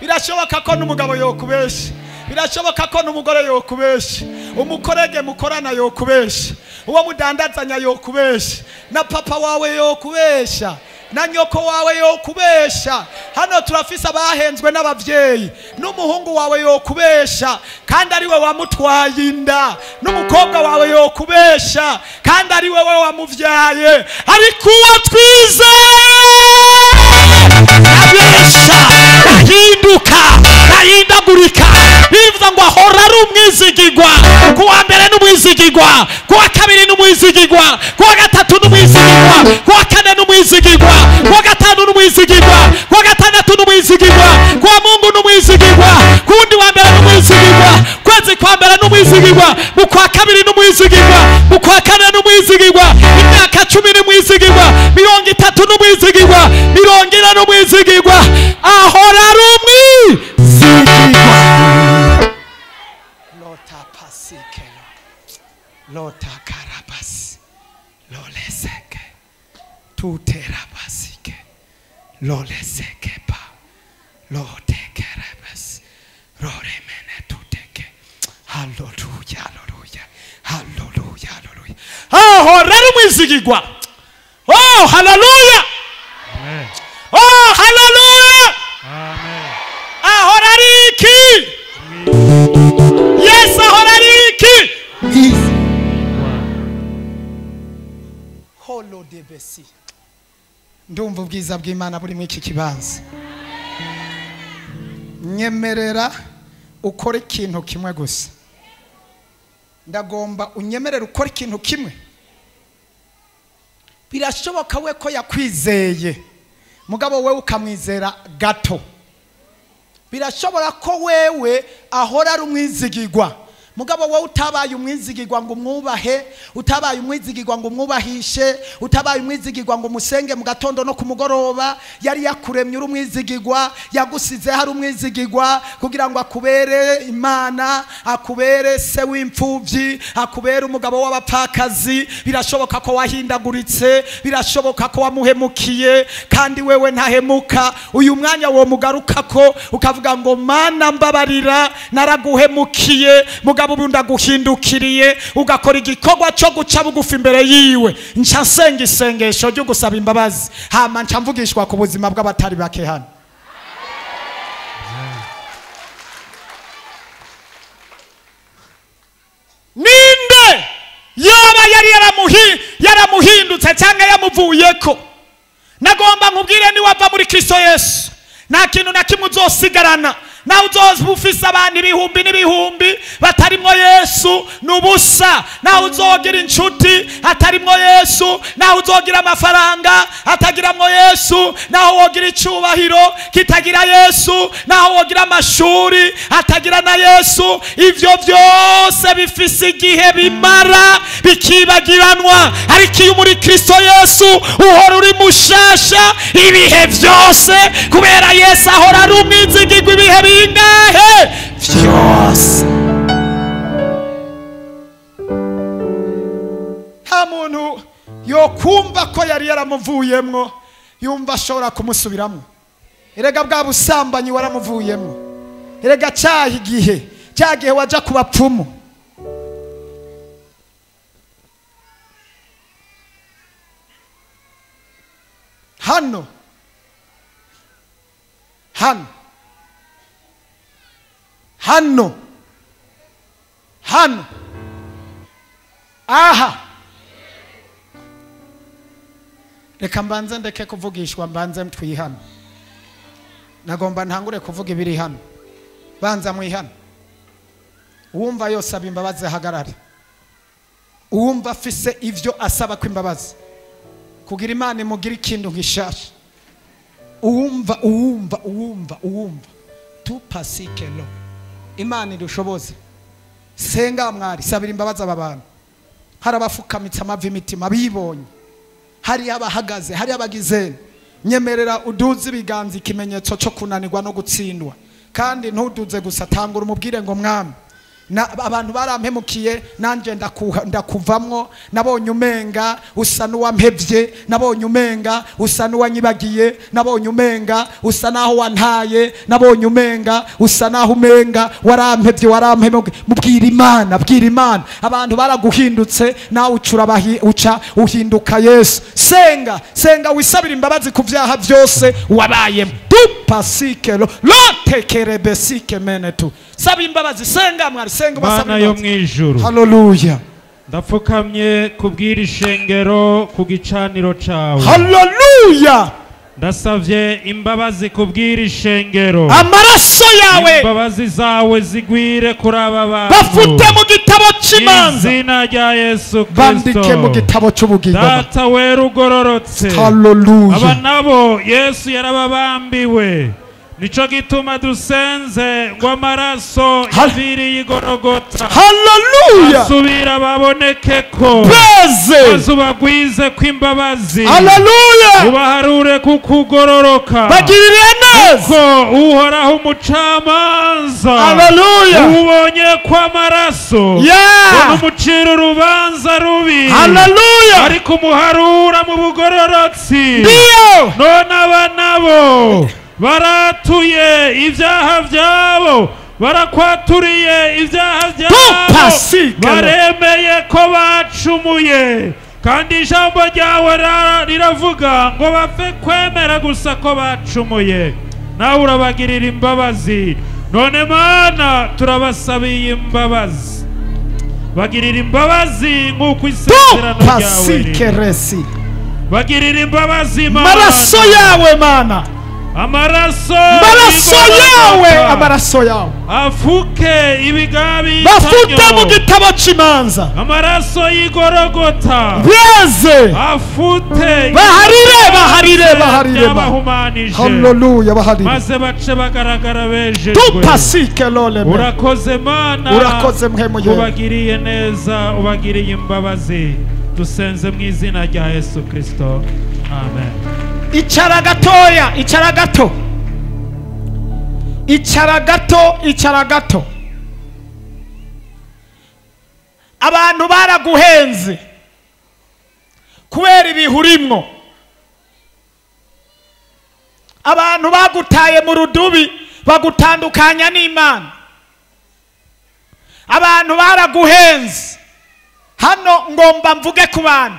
birashoboka ko n'umugabo yokubesha, birashoboka ko n'umugore yokubesha, umukorege mukorana yokubesha, uwo mudandazanya yokubesha, na papa wawe yokubesha, na nyoko wawe yokubesha. Hano turafise abahenzwe n'abavyeyi. N'umuhungu wawe yokubesha kandi ari we wamutwaye inda, n'umukobwa wawe yokubesha kandi ari we wamuvyaye. Ariko uwo twizeye abesha ahinduka, ahindagurika. Bivuga ngo ahora ari umwizigirwa. Kuwa mbere n'umwizigirwa, kuwa kabiri n'umwizigirwa, kuwa gatatu n'umwizigirwa, kuwa kane n'umwizigirwa, kuwa gatanu n'umwizigirwa, kuwa gatandatu n'umwizigirwa, kuwa Mungu n'umwizigirwa, kundi wa mbere n'umwizigirwa, kwezi kwa mbere n'umwizigirwa, mu kwa kabiri n'umwizigirwa, mu kwa kane n'umwizigirwa, imyaka 10 n'umwizigirwa, 30 n'umwizigirwa, 40 n'umwizigirwa. Ahora ari umwizigirwa. Lota pasike, lota karabasi, loleseke, tuterabasike, loleseke pa, lote karabasi, loremene tuteke. Hallelujah, hallelujah, hallelujah, hallelujah. Ahora ari umwizigirwa. Oh, hallelujah.
Amen.
Oh, hallelujah.
Amen.
Ahora ari iki? Yes, ahora ari iki? Kalo de besi. Ndumva ubwiza bw'Imana buri mu iki kibanza. Nyemerera ukora ikintu kimwe gusa. Ndagomba unyemerera ukora ikintu kimwe. Birashoboka we ko yakwizeye, mugabo wewe ukamwizera gato. Birashobora ko wewe ahora ari umwizigirwa, mugabo wowe utabaye umwizigirwa ngo umwubahe, utabaye umwizigirwa ngo umwubahishe, utabaye umwizigirwa ngo musenge mu gatondo no ku mugoroba. Yari yakuremye uri umwizigirwa, yagusize hari umwizigirwa kugira ngo akubere Imana, akubere se w'imfuvyi, akubere umugabo w'abapfakazi. Birashoboka ko wahindaguritse, birashoboka ko wamuhemukiye, kandi wewe ntahemuka. Uyu mwanya wo mugaruka ko ukavuga ngo Mana mbabarira, naraguhemukiye, mugabo ubu ndaguhindukiriye, ugakora igikorwa cyo guca bugufi imbere yiwe. Nca nsenga isengesho ryo gusaba imbabazi, hama nca mvugishwa ku buzima bw'abatari bake hano. Ninde yoba yaramuhindutse cyangwa yamuvuyeko? Nagomba nkubwire ni wava muri Kristo Yesu, nta kintu na kimwe uzosigarana. Nawe uzoza ufise abantu ibihumbi n'ibihumbi batarimwo Yesu nubusa. Nawe uzogira inshuti hatarimwo Yesu, nawe uzogira amafaranga hatagiramwo Yesu, nawe wogira icubahiro kitagira Yesu, nawe wogira amashuri hatagira na Yesu. Ivyo byose bifise igihe bimara bikibagiranwa, ariko iyo muri Kristo Yesu uhora uri mushasha ibihe byose, kubera Yesu ahora ari umwizigirwa ibihe bingahe byose. Nta muntu yokumva ko yari yaramuvuyemwo yumva ashobora kumusubiramo. Erega bwa busambanyi waramuvuyemwo, erega cyagihe waja ku bapfumu. Hano aha, reka mbanze ndeke kuvugishwa, mbanze twihana. Nagomba ntangure kuvuga ibiri hano, banza mwihana. Uwumva yose aba imbabazi hagarare, uwumva afise ivyo asaba ko imbabazi kugira Imana imugira ikintu nkishasha. Uwumva tu pasikelo Imana idushoboze. Senga mwari, sabira imbabazi aba bantu. Hari abafukamitse amavi imitima bibonye, hari abahagaze, hari abagizene. Nyemerera uduze ibiganza ikimenyetso cyo kunanirwa no gutsindwa, kandi ntuduze gusa, tangura umubwire ngo Mwami, abantu barampemukiye nanje ndakuvamwo. Nabonye umenga usa n'uwampevye, nabonye umenga usa n'uwanyibagiye, nabonye umenga usa naho wantaye, nabonye umenga usa naho umenga warampevye, warampemukiye. Mubwira Imana, bwira Imana. Abantu baraguhindutse, nawe uca uhinduka Yesu. Senga wisabira imbabazi ku vyaha byose wabayemo. Pasikelo lotekerebesike menetu. Saba imbabazi, senga mwari, senga basaba
yo mwijuru.
Haleluya.
Ndapfukamye kubwira ishengero ku gicaniro cawe.
Haleluya.
Ndasavye imbabazi kubwira ishengero.
Amaraso yawe,
imbabazi zawe zigwire kuri aba bantu.
bafute mu gitabo cy'imanza,
izina rya Yesu Kristo.
bandike mu gitabo cy'ubugingo.
Data wera ugororotse.
Haleluya.
Aba nabo Yesu yarababambiwe, nico gituma dusenze ngo amaraso yaviriye igorogota.
Haleluya.
Asubira babonekeko,
Praise.
ubagwize kw'imbabazi.
Haleluya.
ubaharure kukugororoka,
bagirire neza
ko uhoraho umucamanza.
Haleluya.
ubonye kw'amaraso umucira urubanza rubi.
Haleluya.
ariko umuharura mu bugororotsi.
Ndio
none aba nabo baratuye ibyaha byabo, barakwaturiye ibyaha byabo, baremeye ko bacumuye, kandi ijambo ryawe riravuga ngo bapfe kwemera gusa ko bacumuye. Nawe urabagirira imbabazi. None Mana turabasabiye imbabazi, bagirira imbabazi nk'uko isezerano ryawe riri. bagirira imbabazi Mana.
maraso yawe Mana,
amaraso
yawe, amaraso yawe
afuke ibigabi
bafute mu gitabo cy'imanza,
amaraso y'igorogota
beze
afute
baharire
bahumanije.
haleluya, baharire
maze bace bagaragara bejejwe.
tupasike lole me,
urakoze Mana,
urakoze mpemu ye,
ubagiriye neza, ubagiriye imbabazi. Dusenze mu izina rya Yesu Kristo, amen.
icara gatoya, icara gato, icara gato, icara gato. abantu baraguhenze kubera ibihurimwo, abantu bagutaye mu rudubi bagutandukanya n'Imana, abantu baraguhenze. hano ngomba mvuge ku bantu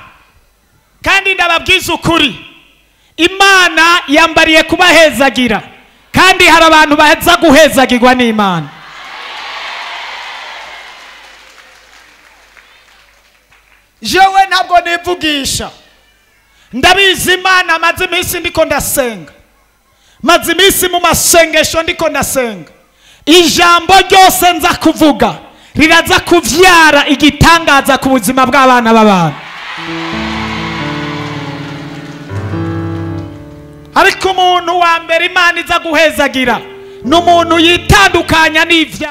kandi ndababwiza ukuri, Imana yambariye kubahezagira, kandi hari abantu baheza guhezagirwa n'Imana. jewe ntabwo nivugisha, ndabizi Imana maze iminsi ndiko ndasenga, maze iminsi mu masengesho ndiko ndasenga. ijambo ryose nza kuvuga riraza kuvyara igitangaza ku buzima bw'abana b'abantu. ariko umuntu wa mbere Imana iza guhezagira ni umuntu yitandukanya n'ivya